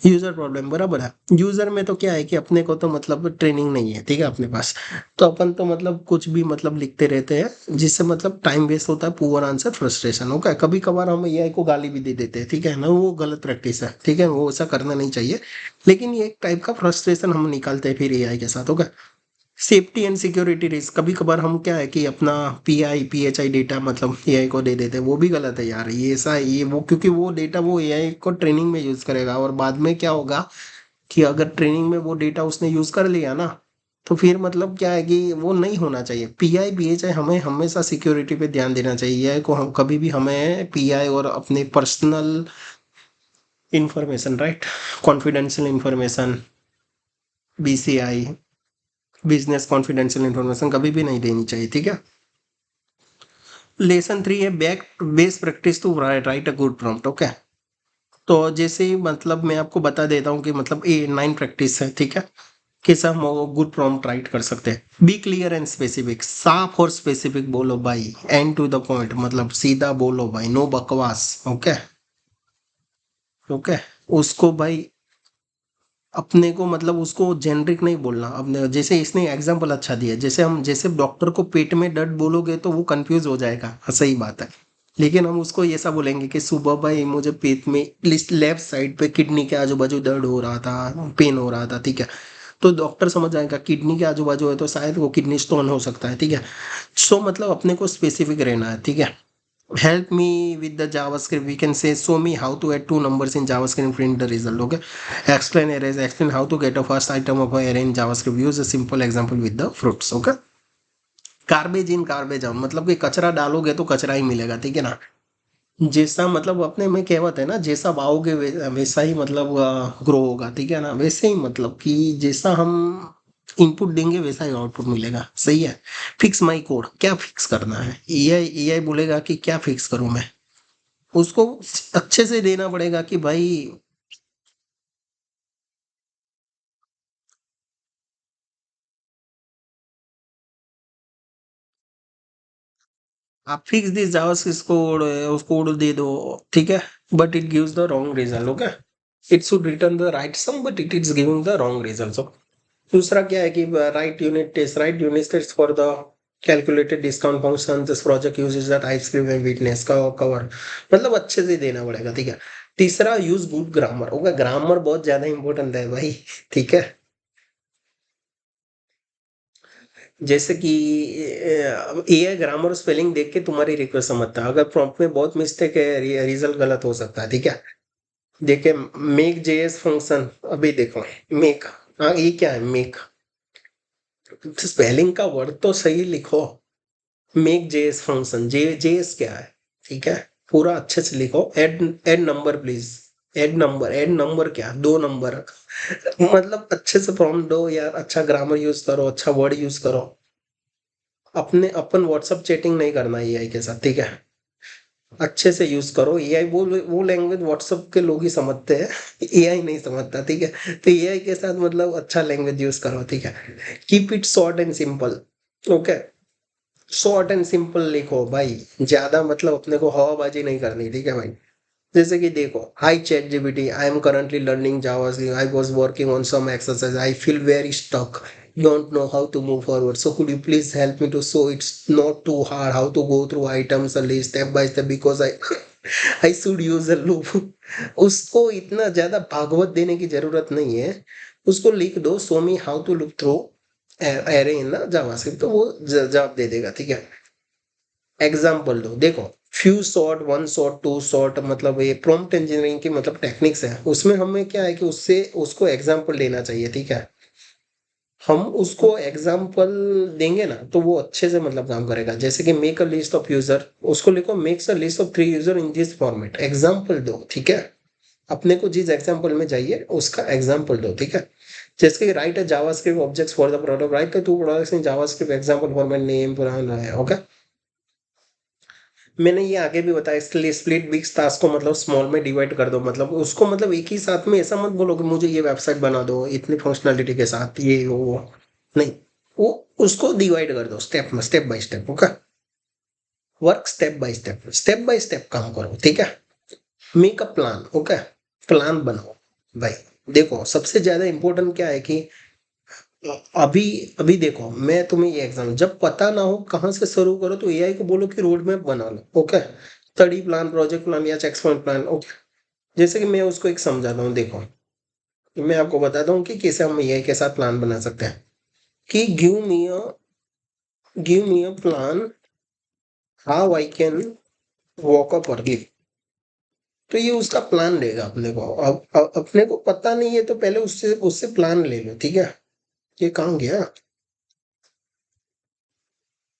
यूजर प्रॉब्लम बराबर है। यूजर में तो क्या है कि अपने को तो मतलब ट्रेनिंग नहीं है, ठीक है, अपने पास। तो अपन तो मतलब कुछ भी मतलब लिखते रहते हैं, जिससे मतलब टाइम वेस्ट होता है, पुअर आंसर, फ्रस्ट्रेशन होगा। कभी कभार हम एआई को गाली भी दे देते हैं, ठीक है ना, वो गलत प्रैक्टिस है, ठीक है, वो ऐसा करना नहीं चाहिए। लेकिन ये एक टाइप का फ्रस्ट्रेशन हम निकालते हैं फिर एआई के साथ, होगा। सेफ्टी एंड सिक्योरिटी रिस्क, कभी कभार हम क्या है कि अपना पीआई डेटा मतलब एआई को दे देते हैं, वो भी गलत है यार। ये ऐसा ये वो, क्योंकि वो डेटा वो एआई को ट्रेनिंग में यूज करेगा और बाद में क्या होगा कि अगर ट्रेनिंग में वो डेटा उसने यूज कर लिया ना, तो फिर मतलब क्या है कि वो नहीं होना चाहिए। पीआई हमें हमेशा सिक्योरिटी पे ध्यान देना चाहिए। एआई को हम कभी भी हमें पीआई और अपने personal information, right, confidential information, BCI, business confidential information कभी भी नहीं देनी चाहिए, ठीक है। लेसन 3 है back base practice to write a good prompt, okay. तो जैसे ही मतलब मैं आपको बता देता हूँ कि मतलब ये 9 प्रैक्टिस है, ठीक है, कैसे हम गुड प्रॉम्प्ट राइट कर सकते हैं। बी क्लियर एंड स्पेसिफिक, साफ और स्पेसिफिक बोलो भाई, एंड टू द पॉइंट, मतलब सीधा बोलो भाई, नो बकवास, ओके। ओके, उसको भाई अपने को मतलब उसको जेनरिक नहीं बोलना। अपने जैसे इसने एग्जांपल अच्छा दिया, जैसे हम जैसे डॉक्टर को पेट में दर्द बोलोगे तो वो कंफ्यूज हो जाएगा, हाँ, सही बात है। लेकिन हम उसको ऐसा बोलेंगे कि सुबह भाई मुझे पेट में लेफ्ट साइड पे किडनी के आजू बाजू दर्द हो रहा था, पेन हो रहा था, ठीक है। तो डॉक्टर समझ जाएगा किडनी के आजू बाजू है तो शायद वो किडनी स्टोन हो सकता है, ठीक है। सो मतलब अपने को स्पेसिफिक रहना है, ठीक है। Help me with the JavaScript. We can say, show me how to add two numbers in JavaScript and print the result. Okay. Explain arrays. Explain how to get a first item of an array in JavaScript. Use a simple example with the fruits. Okay. Garbage in garbage out, मतलब कि कचरा डालोगे तो कचरा ही मिलेगा, ठीक है ना। जैसा मतलब अपने में कहावत है ना, जैसा बाओगे वैसा ही मतलब ग्रो होगा, ठीक है ना। वैसे ही मतलब कि जैसा हम इनपुट देंगे वैसा ही आउटपुट मिलेगा, सही है। फिक्स माई कोड, क्या फिक्स करना है, एआई बोलेगा कि क्या फिक्स करूं मैं, उसको अच्छे से देना पड़ेगा कि भाई आप फिक्स दिस जावास्क्रिप्ट कोड उस कोड दे दो, ठीक है, but it gives the wrong result, okay, it should return the right sum but it is giving the wrong result. दूसरा क्या है कि write unit test for the calculated discount function, this project uses the TypeScript and witness का cover, मतलब अच्छे से देना पड़ेगा, ठीक है। तीसरा, use good grammar, okay, grammar बहुत ज्यादा इंपॉर्टेंट है भाई, ठीक है। जैसे कि एआई ग्रामर स्पेलिंग देख के तुम्हारी रिक्वेस्ट समझता है, अगर प्रॉम्प्ट में बहुत मिस्टेक है रिजल्ट गलत हो सकता है, ठीक है। देखिए, मेक जेएस फंक्शन, अभी देखो, मेक, हाँ ये क्या है मेक, स्पेलिंग का वर्ड तो सही लिखो। मेक जेएस फंक्शन, जेएस क्या है, ठीक है, पूरा अच्छे से लिखो। Add number please, add number क्या, 2 नंबर मतलब अच्छे से प्रॉम्प्ट दो यार, अच्छा ग्रामर यूज करो, अच्छा वर्ड यूज करो। अपन व्हाट्सअप चैटिंग नहीं करना एआई के साथ, ठीक है, अच्छे से यूज करो। एआई वो लैंग्वेज व्हाट्सएप के लोग ही समझते हैं, एआई नहीं समझता, ठीक है। तो एआई के साथ मतलब अच्छा लैंग्वेज यूज करो, ठीक है। Keep it short and simple, okay, short and simple लिखो भाई, ज्यादा मतलब अपने को हवाबाजी नहीं करनी, ठीक है भाई। जैसे कि देखो, hi ChatGPT, I am currently learning Java, I was working on some exercise, I feel very stuck, don't know how to move forward, so could you please help me to, so it's not too hard, how to go through items a list step by step, because I I should use a loop। उसको इतना ज्यादा भागवत देने की जरूरत नहीं है, उसको लिख दो, show me how to look through array in JavaScript, तो वो जवाब दे देगा, ठीक है। एग्जाम्पल दो, देखो, few shot, one shot, two shot, मतलब ये प्रॉम्प्ट इंजीनियरिंग की मतलब टेक्निक्स है, उसमें हमें क्या है कि उससे उसको एग्जाम्पल लेना चाहिए, ठीक है। हम उसको एग्जाम्पल देंगे ना तो वो अच्छे से मतलब काम करेगा। जैसे कि make a list of user, उसको लिखो makes a list of 3 user in this format, example दो, ठीक है। अपने को जिस एग्जाम्पल में चाहिए उसका एग्जाम्पल दो, ठीक है। जैसे कि right a JavaScript objects for the product, right the 2 products in JavaScript example format, name पुराना है, ओके। मैंने ये आगे भी बताया, इसके लिए स्प्लिट बिग टास्क को मतलब स्मॉल में डिवाइड कर दो, मतलब उसको मतलब एक ही साथ में ऐसा मत बोलो कि मुझे ये वेबसाइट बना दो इतनी फंक्शनैलिटी के साथ, ये वो नहीं, वो उसको डिवाइड कर दो स्टेप में, step by step, okay. Work step by step काम करो, ठीक है। Make a plan, okay, plan बनाओ भाई। देखो, सबसे ज्यादा इंपॉर्टेंट क्या है कि अभी अभी देखो, मैं तुम्हें ये एग्जाम, जब पता ना हो कहाँ से शुरू करो तो एआई को बोलो कि रोड मैप बना लो, okay, study plan, project plan या चेक पॉइंट प्लान, ओके। जैसे कि मैं उसको एक समझाता हूँ, देखो, मैं आपको बताता हूँ कि कैसे हम एआई के साथ प्लान बना सकते हैं। कि give me a plan how I can walk up early, तो ये उसका प्लान देगा अपने को। अब अपने को पता नहीं है तो पहले उससे उससे प्लान ले लो, ठीक है। ये कहाँ गया,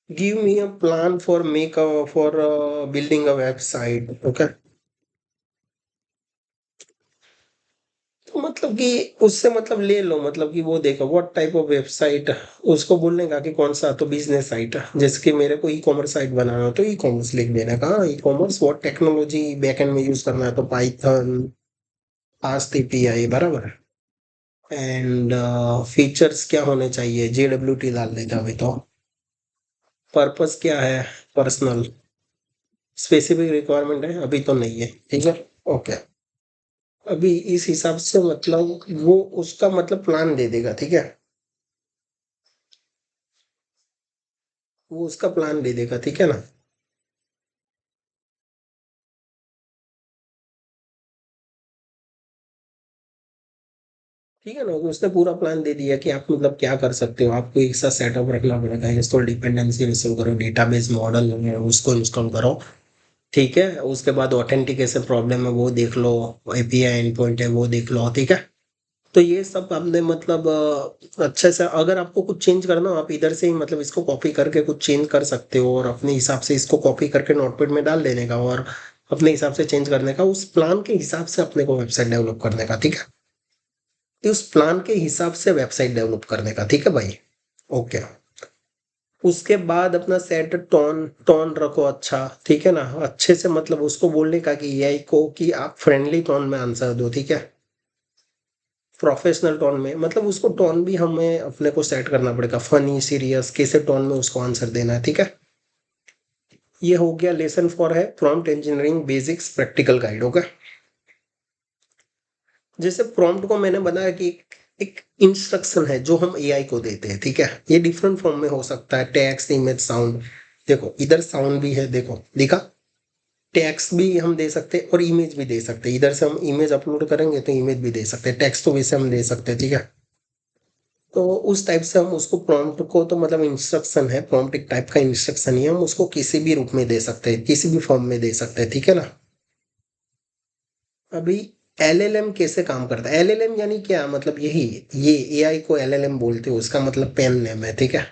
give me a plan for make a for building a website, okay. तो मतलब कि उससे मतलब ले लो, मतलब कि वो देखो व्हाट टाइप ऑफ वेबसाइट, उसको बोलने का कि कौन सा, तो बिजनेस साइट, जैसे कि मेरे को ई कॉमर्स साइट बनाना हो तो ई कॉमर्स लिख देना का, e commerce what technology backend में यूज करना है तो पाइथन, फास्ट एपीआई, बराबर। एंड फीचर्स क्या होने चाहिए, जेडब्ल्यूटी डाल देगा अभी तो। पर्पस क्या है, पर्सनल, स्पेसिफिक रिक्वायरमेंट है अभी तो नहीं है, ठीक है, ओके। अभी इस हिसाब से मतलब वो उसका मतलब प्लान दे देगा, ठीक है, वो उसका प्लान दे देगा, ठीक है ना। ठीक है ना, तो उसने पूरा प्लान दे दिया कि आप मतलब क्या कर सकते हो, आपको एक साथ सेटअप रखना पड़ेगा, इंस्टॉल डिपेंडेंसी इंस्टॉल करो, डेटाबेस मॉडल है उसको इंस्टॉल करो, ठीक है। उसके बाद ऑथेंटिकेशन प्रॉब्लम है वो देख लो, एपीआई एंड पॉइंट है वो देख लो, ठीक है। तो ये सब आपने मतलब अच्छे से, अगर आपको कुछ चेंज करना हो आप इधर से ही मतलब इसको कॉपी करके कुछ चेंज कर सकते हो, और अपने हिसाब से इसको कॉपी करके नोटपैड में डाल देने का, और अपने हिसाब से चेंज करने का, उस प्लान के हिसाब से अपने को वेबसाइट डेवलप करने का, ठीक है। तो उस प्लान के हिसाब से वेबसाइट डेवलप करने का, ठीक है भाई, ओके। उसके बाद अपना सेट टोन टोन रखो अच्छा, ठीक है ना, अच्छे से मतलब उसको बोलने का कि एआई को कि आप फ्रेंडली टोन में आंसर दो, ठीक है। प्रोफेशनल टोन में, मतलब उसको टोन भी हमें अपने को सेट करना पड़ेगा, फनी सीरियस कैसे टोन में उसको आंसर देना है, ठीक है। ये हो गया लेसन 4 है prompt engineering basics practical guide होगा। जैसे प्रॉम्प्ट को मैंने बताया कि एक इंस्ट्रक्शन है जो हम एआई को देते हैं, ठीक है। ये डिफरेंट फॉर्म में हो सकता है, टेक्स्ट, इमेज, साउंड। देखो इधर साउंड भी है, देखो दिखा, टेक्स्ट भी हम दे सकते हैं और इमेज भी दे सकते हैं। इधर से हम इमेज अपलोड करेंगे तो इमेज भी दे सकते हैं, टेक्स्ट तो वैसे हम दे सकते हैं, ठीक है। तो उस टाइप से हम उसको प्रॉम्प्ट को, तो मतलब इंस्ट्रक्शन है, प्रॉम्प्ट एक टाइप का इंस्ट्रक्शन ही है, हम उसको किसी भी रूप में दे सकते हैं, किसी भी फॉर्म में दे सकते हैं, ठीक है ना। अभी एलएलएम कैसे काम करता है? एलएलएम यानी क्या, मतलब यही, ये एआई को एलएलएम बोलते हो, उसका मतलब पेन नेम है, ठीक है।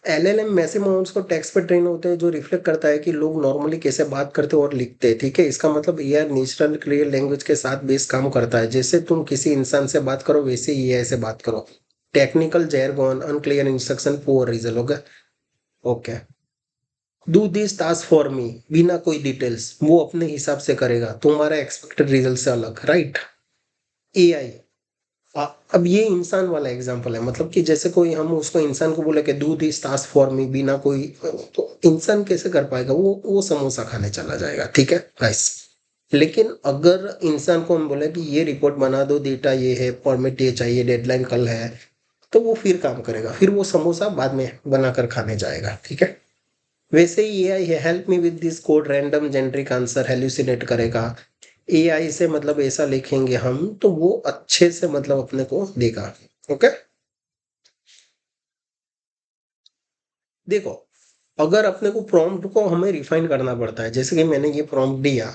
एलएलएम मैसिव अमाउंट्स को टेक्स्ट पर ट्रेन होते हैं, जो रिफ्लेक्ट करता है कि लोग नॉर्मली कैसे बात करते हैं और लिखते हैं, ठीक है। इसका मतलब एआई नेचुरल क्लियर लैंग्वेज के साथ बेस काम करता है। जैसे तुम किसी इंसान से बात करो वैसे ही एआई से बात करो। Technical jargon, unclear instruction, poor result होगा। Okay, do this task for me, बिना कोई डिटेल्स, वो अपने हिसाब से करेगा, तुम्हारा एक्सपेक्टेड रिजल्ट से अलग, राइट। एआई, अब ये इंसान वाला एग्जांपल है, मतलब कि जैसे कोई, हम उसको इंसान को बोले कि do this task for me, बिना कोई, तो इंसान कैसे कर पाएगा? वो समोसा खाने चला जाएगा, ठीक है गाइस। लेकिन अगर इंसान को हम बोले कि ये रिपोर्ट बना दो, डेटा ये है, फॉर्मेट ये चाहिए, डेडलाइन कल है, तो वो फिर काम करेगा, फिर वो समोसा बाद में बनाकर खाने जाएगा, ठीक है। वैसे ही एआई है, help me with this code, random generic answer hallucinate करेगा। एआई से मतलब ऐसा लिखेंगे हम तो वो अच्छे से मतलब अपने को देगा। ओके, देखो अगर अपने को प्रॉम्प्ट को हमें रिफाइन करना पड़ता है, जैसे कि मैंने ये प्रॉम्प्ट दिया,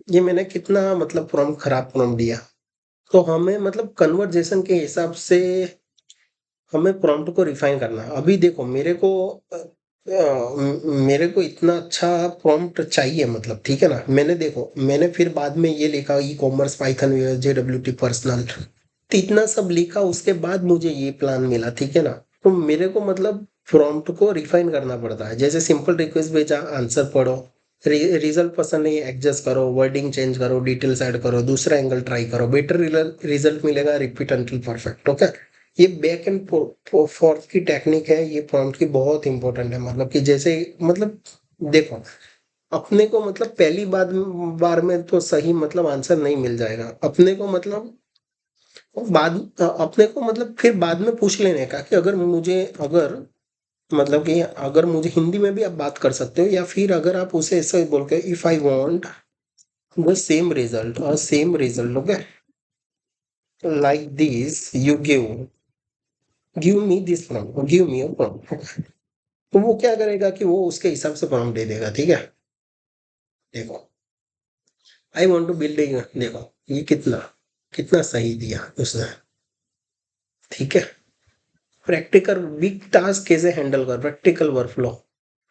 ये मैंने कितना मतलब प्रॉम्प्ट, खराब प्रॉम्प्ट दिया, तो हमें मतलब कन्वर्जेशन के हिसाब से हमें प्रॉम्प्ट को रिफाइन करना है। अभी देखो मेरे को इतना अच्छा प्रॉम्प्ट चाहिए, मतलब ठीक है ना। मैंने देखो, मैंने फिर बाद में ये लिखा e commerce, Python, JW T personal, तो इतना सब लिखा, उसके बाद मुझे ये प्लान मिला, ठीक है ना। तो मेरे को मतलब प्रॉम्प्ट को रिफाइन करना पड़ता है। जैसे सिंपल रिक्वेस्ट भेजा, आंसर पढ़ो, रिजल्ट पसंद नहीं, एडजस्ट करो, वर्डिंग चेंज करो, डिटेल्स ऐड करो, दूसरा एंगल ट्राई करो, बेटर रिजल्ट मिलेगा, रिपीट अंटिल परफेक्ट। ओके, ये बैक एंड फोर्थ की टेक्निक है, ये प्रॉम्प्ट की बहुत इंपॉर्टेंट है। मतलब कि जैसे, मतलब देखो, अपने को मतलब पहली बार में तो सही मतलब आंसर नहीं मिल जाएगा अपने को, मतलब अपने को मतलब फिर बाद में पूछ लेने का कि अगर मतलब कि अगर मुझे, हिंदी में भी आप बात कर सकते हो, या फिर अगर आप उसे ऐसे बोल के, if I want the same result, और same result, okay, like this, you give me this prompt, give me a prompt. तो वो क्या करेगा कि वो उसके हिसाब से प्रॉम्प्ट दे देगा, ठीक है। देखो, आई वांट टू बिल्ड, देखो ये कितना कितना सही दिया उसने, ठीक है। प्रैक्टिकल बिग टास्क कैसे हैंडल कर, प्रैक्टिकल वर्कफ्लो,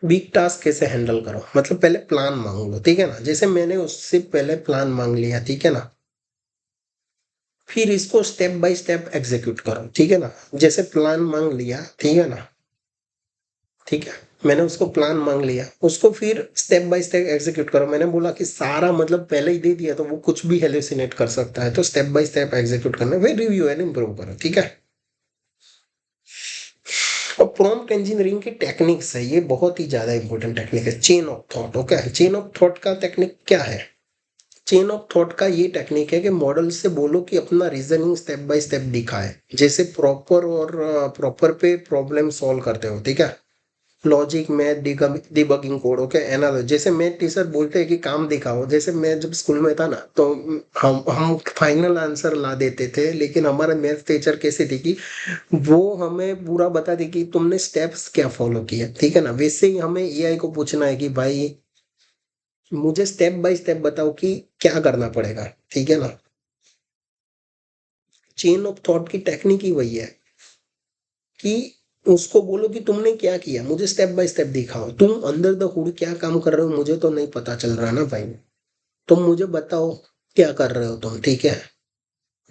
बिग टास्क कैसे हैंडल करो, मतलब पहले प्लान मांग लो, ठीक है ना। जैसे मैंने उससे पहले प्लान मांग लिया, ठीक है ना, फिर इसको स्टेप बाय स्टेप एग्जीक्यूट करो, ठीक है ना। जैसे प्लान मांग लिया, ठीक है ना, ठीक है, मैंने उसको प्लान मांग लिया, उसको फिर स्टेप बाय स्टेप एग्जीक्यूट करो। मैंने बोला कि सारा मतलब पहले ही दे दिया तो वो कुछ भी हेलुसिनेट कर सकता है, तो स्टेप बाय स्टेप एग्जीक्यूट करना, फिर रिव्यू एंड इम्प्रूव करो, ठीक है। और प्रॉम्प्ट इंजीनियरिंग की टेक्निक्स है, ये बहुत ही ज्यादा इंपॉर्टेंट टेक्निक है, chain of thought. Okay, chain of thought का टेक्निक क्या है? चेन ऑफ थॉट का ये टेक्निक है कि मॉडल से बोलो कि अपना रीजनिंग स्टेप बाय स्टेप दिखाए, जैसे प्रॉपर, और प्रॉपर पे प्रॉब्लम सॉल्व करते हो, ठीक है। Logic, math, debugging code, okay, analogy. जैसे मैथ टीचर बोलते हैं कि काम दिखाओ, जैसे मैं जब स्कूल में था ना, तो हम फाइनल आंसर ला देते थे, लेकिन हमारा मैथ टीचर कैसे थी कि वो हमें पूरा बता दी कि तुमने स्टेप्स क्या फॉलो किए, ठीक है ना। वैसे ही हमें एआई को पूछना है कि भाई मुझे स्टेप बाय स्टेप बताओ कि क्या करना पड़ेगा, ठीक है ना। चेन ऑफ थॉट की टेक्निक ही वही है कि उसको बोलो कि तुमने क्या किया, मुझे स्टेप बाय स्टेप दिखाओ, तुम अंदर द हुड क्या काम कर रहे हो, मुझे तो नहीं पता चल रहा ना भाई, तुम मुझे बताओ क्या कर रहे हो तुम, ठीक है।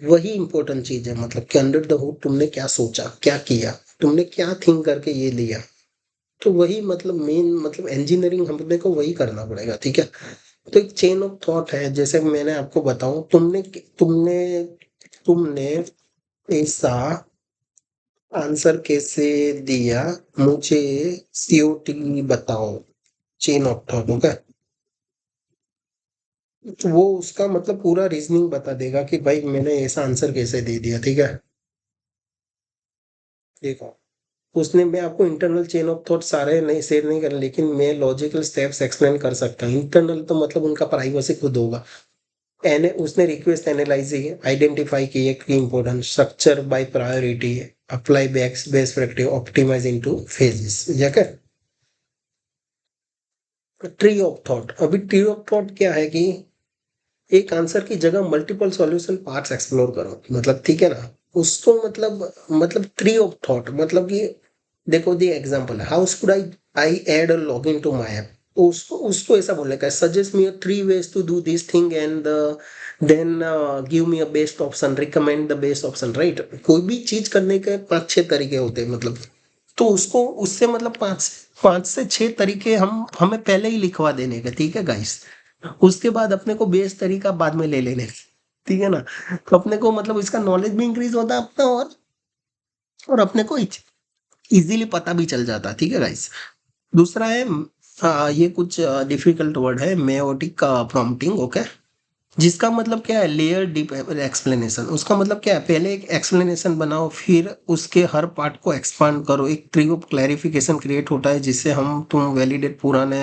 वही इंपॉर्टेंट चीज है, मतलब कि अंडर द हुड तुमने क्या सोचा, क्या किया, तुमने क्या थिंक करके ये लिया। तो वही मतलब मेन, मतलब इंजीनियरिंग हमने को वही करना पड़ेगा, ठीक है। तो एक चेन ऑफ थॉट है, जैसे मैंने आपको बताऊं, तुमने तुमने तुमने ऐसा आंसर कैसे दिया, मुझे सीओटी बताओ, चेन ऑफ थॉट, ओके। तो वो उसका मतलब पूरा रीजनिंग बता देगा कि भाई मैंने ऐसा आंसर कैसे दे दिया, ठीक है। देखो, उसने, मैं आपको इंटरनल चेन ऑफ थॉट सारे नहीं शेयर नहीं कर, लेकिन मैं लॉजिकल स्टेप्स एक्सप्लेन कर सकता हूँ। इंटरनल तो मतलब उनका प्राइवेसी खुद होगा। एने उसने रिक्वेस्ट एनालाइज आइडेंटिफाई की एक important structure by priority, apply best practice, optimise into phases, या क्या। ट्री ऑफ थॉट, अभी ट्री ऑफ थॉट क्या है कि एक आंसर की जगह मल्टीपल सॉल्यूशन पार्ट्स एक्सप्लोर करो, मतलब ठीक है ना। उसको मतलब ट्री ऑफ थॉट मतलब कि देखो दी एग्जांपल है, how should I add a login to my app. तो उसको ऐसा बोलने का, suggest me three ways to do this thing and then give me a best option, recommend the best option, right. कोई भी चीज करने के पांच छह तरीके होते हैं मतलब। तो उसको उससे मतलब पांच से छह तरीके हम हमें पहले ही लिखवा देने का, ठीक है गाइस। उसके बाद अपने को बेस्ट तरीका बाद में ले लेने, ठीक है ना। तो अपने को मतलब इसका नॉलेज भी इंक्रीज होता है अपना, और अपने को इजीली पता भी चल जाता है, ठीक है गाइस। दूसरा है, ये कुछ डिफिकल्ट वर्ड है, मेयोटिक प्रॉम्प्टिंग, ओके। जिसका मतलब क्या है, लेयर डीप एक्सप्लेनेशन। उसका मतलब क्या है, पहले एक एक्सप्लेनेशन बनाओ, फिर उसके हर पार्ट को एक्सपांड करो, एक ट्री ऑफ क्लैरिफिकेशन क्रिएट होता है, जिससे हम तुम वैलिडेट पुराने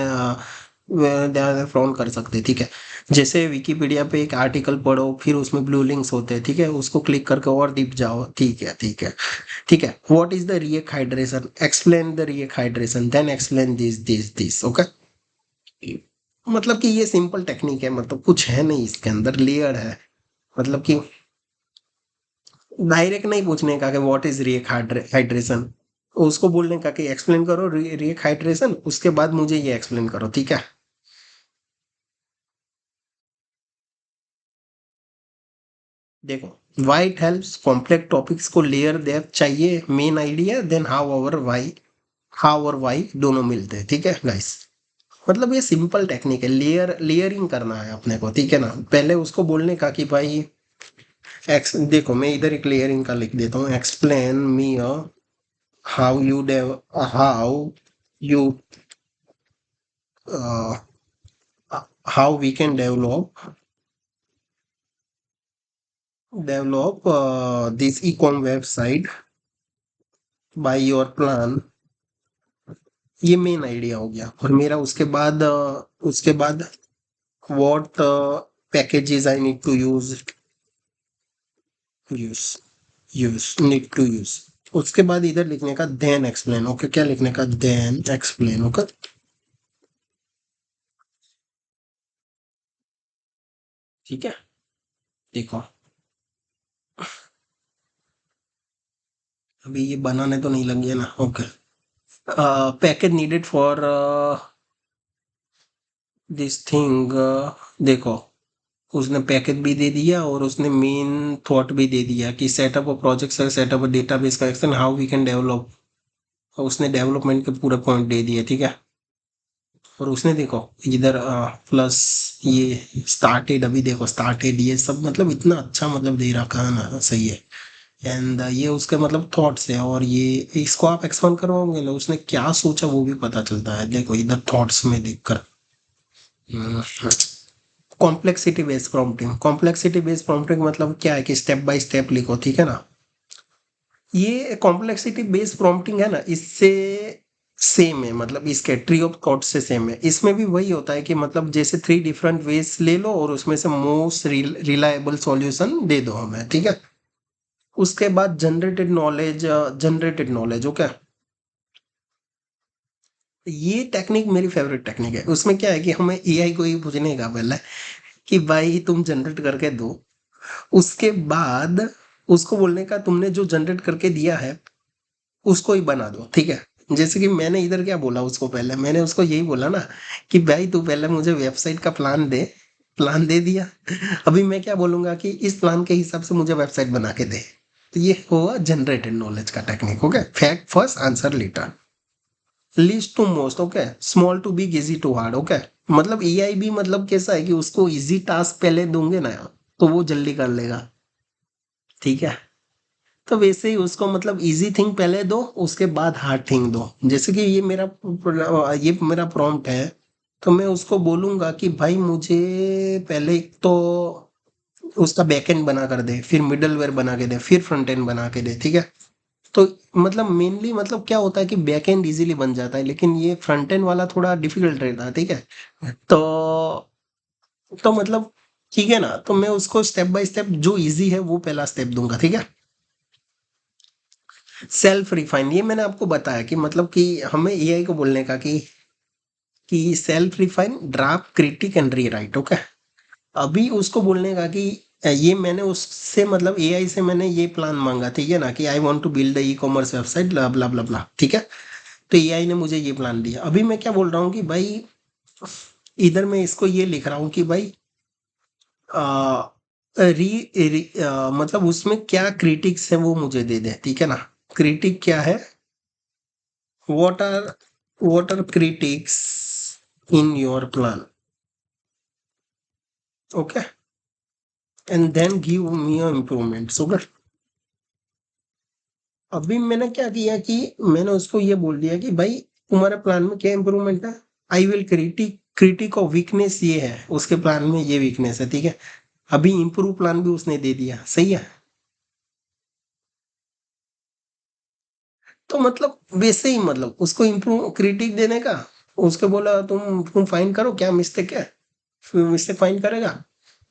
फ्रॉन कर सकते हैं, ठीक है। जैसे विकिपीडिया पे एक आर्टिकल पढ़ो, फिर उसमें ब्लू लिंक्स होते हैं, ठीक है, उसको क्लिक करके और डीप जाओ, ठीक है, ठीक है, ठीक है। What is the React hydration, explain the React hydration, then explain this, okay. मतलब कि ये सिंपल टेक्निक है, मतलब कुछ है नहीं इसके अंदर, लेयर है। मतलब कि डायरेक्ट नहीं पूछने का कि व्हाट इज रिएक्ट हाइड्रेशन, उसको बोलने का कि एक्सप्लेन करो रिएक्ट हाइड्रेशन, उसके बाद मुझे ये एक्सप्लेन करो, ठीक है। देखो, why it helps, complex topics को लेयर डेप्थ चाहिए, मेन आइडिया, देन हाउ और वाई दोनों मिलते हैं, ठीक है गाइस। मतलब ये सिंपल टेक्निक है, लेयरिंग करना है अपने को, ठीक है ना। पहले उसको बोलने का कि भाई एक्स, देखो मैं इधर एक लेयरिंग का लिख देता हूँ, explain me how you dev how you how we can develop this e com website by your plan. ये मेन आइडिया हो गया, और मेरा उसके बाद what packages I need to use use need to use. उसके बाद इधर लिखने का देन एक्सप्लेन, ओके। क्या लिखने का, देन एक्सप्लेन, ओके। ठीक है, देखो अभी ये बनाने तो नहीं लगे ना, okay. Package needed for this thing, देखो उसने पैकेज भी दे दिया, और उसने मेन थॉट भी दे दिया कि setup a project, setup a database collection, how we can develop. उसने डेवलपमेंट के पूरे पॉइंट दे दिए, ठीक है। और उसने देखो इधर प्लस ये स्टार्टेड, अभी देखो स्टार्टेड, ये सब मतलब इतना अच्छा मतलब दे रखा है ना, सही है। एंड ये उसके मतलब थॉट्स है, और ये इसको आप एक्सपांड करवाओगे ना, उसने क्या सोचा वो भी पता चलता है, देखो इधर थॉट्स में देखकर। Complexity based prompting, complexity based prompting मतलब क्या है कि स्टेप बाय स्टेप लिखो, ठीक है ना। ये कॉम्प्लेक्सिटी बेस्ड प्रॉम्प्टिंग है ना, इससे सेम है, मतलब इसके ट्री ऑफ थॉट से सेम है। इसमें भी वही होता है कि मतलब जैसे थ्री डिफरेंट वेज ले लो, और उसमें से मोस्ट रिलायबल सॉल्यूशन दे दो हमें, ठीक है। उसके बाद जनरेटेड नॉलेज, ओके। ये टेक्निक मेरी फेवरेट टेक्निक है। उसमें क्या है कि हमें एआई को ही पूछने का पहले कि भाई तुम जनरेट करके दो, उसके बाद उसको बोलने का तुमने जो जनरेट करके दिया है उसको ही बना दो, ठीक है। जैसे कि मैंने इधर क्या बोला उसको, पहले मैंने उसको यही बोला ना कि भाई तू पहले मुझे वेबसाइट का प्लान दे दिया। अभी मैं क्या बोलूंगा कि इस प्लान के हिसाब से मुझे वेबसाइट बना के दे। तो ये हुआ जनरेटेड नॉलेज का technique, okay. Fact first, answer later, least to most, okay. Small to big, easy to hard, okay. मतलब एआई भी मतलब कैसा है कि उसको इजी टास्क पहले दूंगे ना, तो वो जल्दी कर लेगा, ठीक है। तो वैसे ही उसको मतलब इजी थिंग पहले दो, उसके बाद हार्ड थिंग दो। जैसे कि ये मेरा प्रॉम्प्ट है, तो मैं उसको बोलूंगा कि भाई मुझे पहले एक तो उसका बैकएंड बना कर दे, फिर मिडलवेयर बना के दे, फिर फ्रंट एंड बना के दे, ठीक है। तो मतलब मेनली मतलब क्या होता है कि बैक एंड इजीली बन जाता है, लेकिन ये फ्रंट एंड वाला थोड़ा डिफिकल्ट रहता है, ठीक है। तो मतलब ठीक है ना, तो मैं उसको स्टेप बाय स्टेप जो इजी है वो पहला स्टेप दूंगा, ठीक है। सेल्फ रिफाइन, ये मैंने आपको बताया कि मतलब कि हमें एआई को बोलने का कि self refine, draft, critic and rewrite, okay. अभी उसको बोलने का कि ये मैंने उससे मतलब एआई से मैंने ये प्लान मांगा, ठीक है ना, कि I want to build ecommerce website blah blah blah blah, ठीक है। तो एआई ने मुझे ये प्लान दिया। अभी मैं क्या बोल रहा हूँ कि भाई इधर मैं इसको ये लिख रहा हूँ कि भाई आ, मतलब उसमें क्या क्रिटिक्स है वो मुझे दे दे, ठीक है ना। क्रिटिक क्या है, what are critics in your plan, okay, and then give me improvements, okay. अभी मैंने क्या किया कि मैंने उसको ये बोल दिया कि भाई तुम्हारे प्लान में क्या इम्प्रूवमेंट है। I will critic of weakness, ये है उसके प्लान में, ये वीकनेस है, ठीक है। अभी इम्प्रूव प्लान भी उसने दे दिया, सही है। तो मतलब वैसे ही मतलब उसको इम्प्रूव क्रिटिक देने का, उसको बोला तुम फाइंड करो क्या मिस्टेक है, फिर मिस्टेक फाइंड करेगा।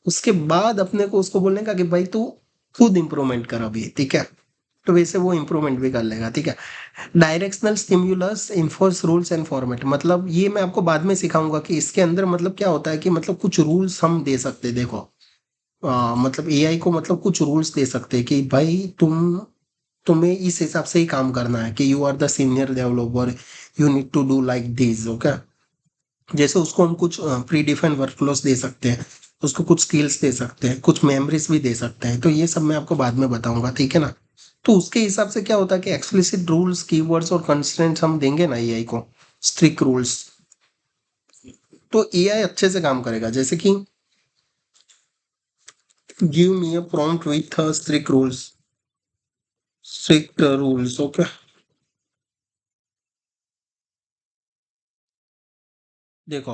उसके बाद अपने को उसको बोलने का कि भाई तू खुद इम्प्रूवमेंट कर अभी, ठीक है। तो वैसे वो इम्प्रूवमेंट भी कर लेगा, ठीक है। Directional stimulus enforce rules and format, मतलब ये मैं आपको बाद में सिखाऊंगा कि इसके अंदर मतलब क्या होता है कि मतलब कुछ रूल्स हम दे सकते हैं, देखो। मतलब एआई को मतलब कुछ रूल्स दे सकते हैं कि भाई तुम्हें इस हिसाब से ही काम करना है, कि you are the senior developer, you need to do like this, okay. जैसे उसको हम कुछ प्री डिफाइंड वर्कफ्लोस दे सकते हैं, उसको कुछ स्किल्स दे सकते हैं, कुछ मेमोरीज भी दे सकते हैं। तो ये सब मैं आपको बाद में बताऊंगा, ठीक है ना। तो उसके हिसाब से क्या होता है कि एक्सप्लिसिट रूल्स, कीवर्ड्स और कंस्ट्रेंट्स हम देंगे ना एआई को, स्ट्रिक्ट रूल्स, तो एआई अच्छे से काम करेगा। जैसे कि give me a prompt with strict rules, okay. देखो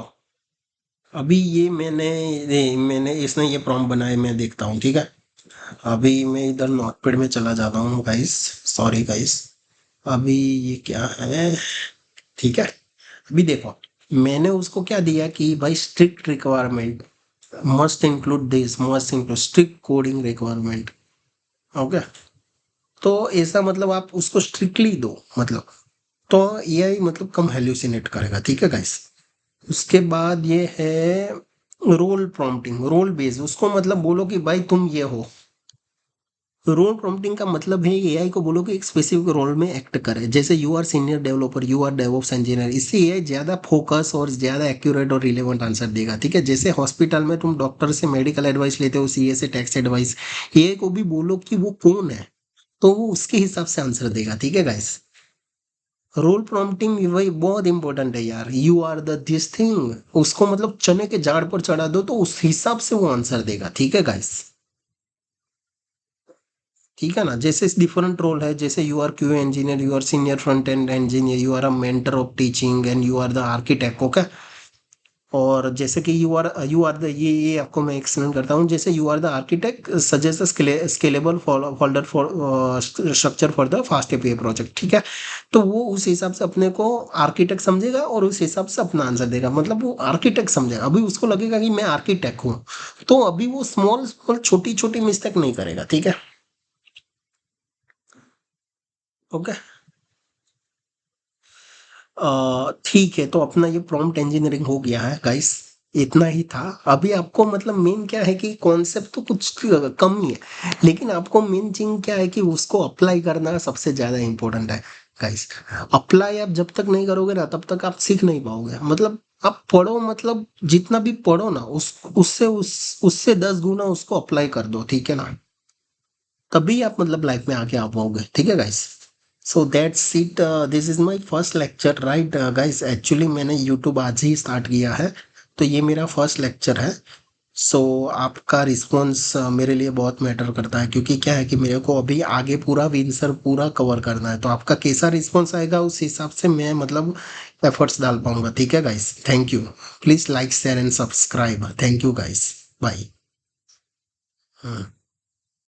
अभी मैंने इसने ये प्रॉम्प्ट बनाया, मैं देखता हूँ, ठीक है। अभी मैं इधर नोटपैड में चला जाता हूँ गाइस, सॉरी गाइस। अभी ये क्या है, ठीक है। अभी देखो मैंने उसको क्या दिया कि भाई strict requirement, must include strict coding requirement, okay. तो ऐसा मतलब आप उसको स्ट्रिक्टली दो मतलब, तो एआई मतलब कम हेल्यूसिनेट करेगा, ठीक है गाइस। उसके बाद ये है रोल प्रॉम्प्टिंग, रोल बेस्ड, उसको मतलब बोलो कि भाई तुम ये हो। रोल प्रॉम्प्टिंग का मतलब है एआई को बोलो कि एक स्पेसिफिक रोल में एक्ट करे, जैसे you are senior developer, you are DevOps engineer. इससे एआई ज्यादा फोकस और ज्यादा एक्यूरेट और रिलेवेंट आंसर देगा, ठीक है। जैसे हॉस्पिटल में तुम डॉक्टर से मेडिकल एडवाइस लेते हो, सीए से टैक्स एडवाइस, एआई को भी बोलो कि वो कौन है, तो वो उसके हिसाब से आंसर देगा, ठीक है गाइस। रोल प्रॉम्प्टिंग वही बहुत इंपॉर्टेंट है यार, you are the this thing, उसको मतलब चने के झाड़ पर चढ़ा दो तो उस हिसाब से वो आंसर देगा, ठीक है गाइस। ठीक है ना। जैसे डिफरेंट रोल है, जैसे you are Q engineer, you are senior front end engineer, you are a mentor of teaching and you are the architect, okay. और जैसे कि यू आर द ये आपको मैं एक्सप्लेन करता हूँ। जैसे you are the architect suggest scalable folder for structure for the FastAPI project, ठीक है। तो वो उस हिसाब से अपने को आर्किटेक्ट समझेगा और उस हिसाब से अपना आंसर देगा, मतलब वो आर्किटेक्ट समझेगा। अभी उसको लगेगा कि मैं आर्किटेक्ट हूँ, तो अभी वो स्मॉल स्मॉल छोटी छोटी मिस्टेक नहीं करेगा, ठीक है। ओके। ठीक है, तो अपना ये प्रॉम्प्ट इंजीनियरिंग हो गया है गाइस, इतना ही था। अभी आपको मतलब मेन क्या है कि कॉन्सेप्ट तो कुछ कम ही है, लेकिन आपको मेन चीज क्या है कि उसको अप्लाई करना सबसे ज्यादा इंपॉर्टेंट है गाइस। अप्लाई आप जब तक नहीं करोगे ना, तब तक आप सीख नहीं पाओगे। मतलब आप पढ़ो, मतलब जितना भी पढ़ो ना उससे 10 गुना उसको अप्लाई कर दो, ठीक है ना। तभी आप मतलब लाइफ में आगे आ पाओगे, ठीक है guys. So that's it, this is my first lecture, right guys. Actually मैंने यूट्यूब आज ही स्टार्ट किया है, तो ये मेरा फर्स्ट लेक्चर है। सो आपका रिस्पॉन्स मेरे लिए बहुत मैटर करता है, क्योंकि क्या है कि मेरे को अभी आगे पूरा विंसर पूरा कवर करना है, तो आपका कैसा रिस्पॉन्स आएगा उस हिसाब से मैं मतलब एफर्ट्स डाल पाऊंगा। ठीक है guys, thank you. Please like share and subscribe. Thank you guys, bye.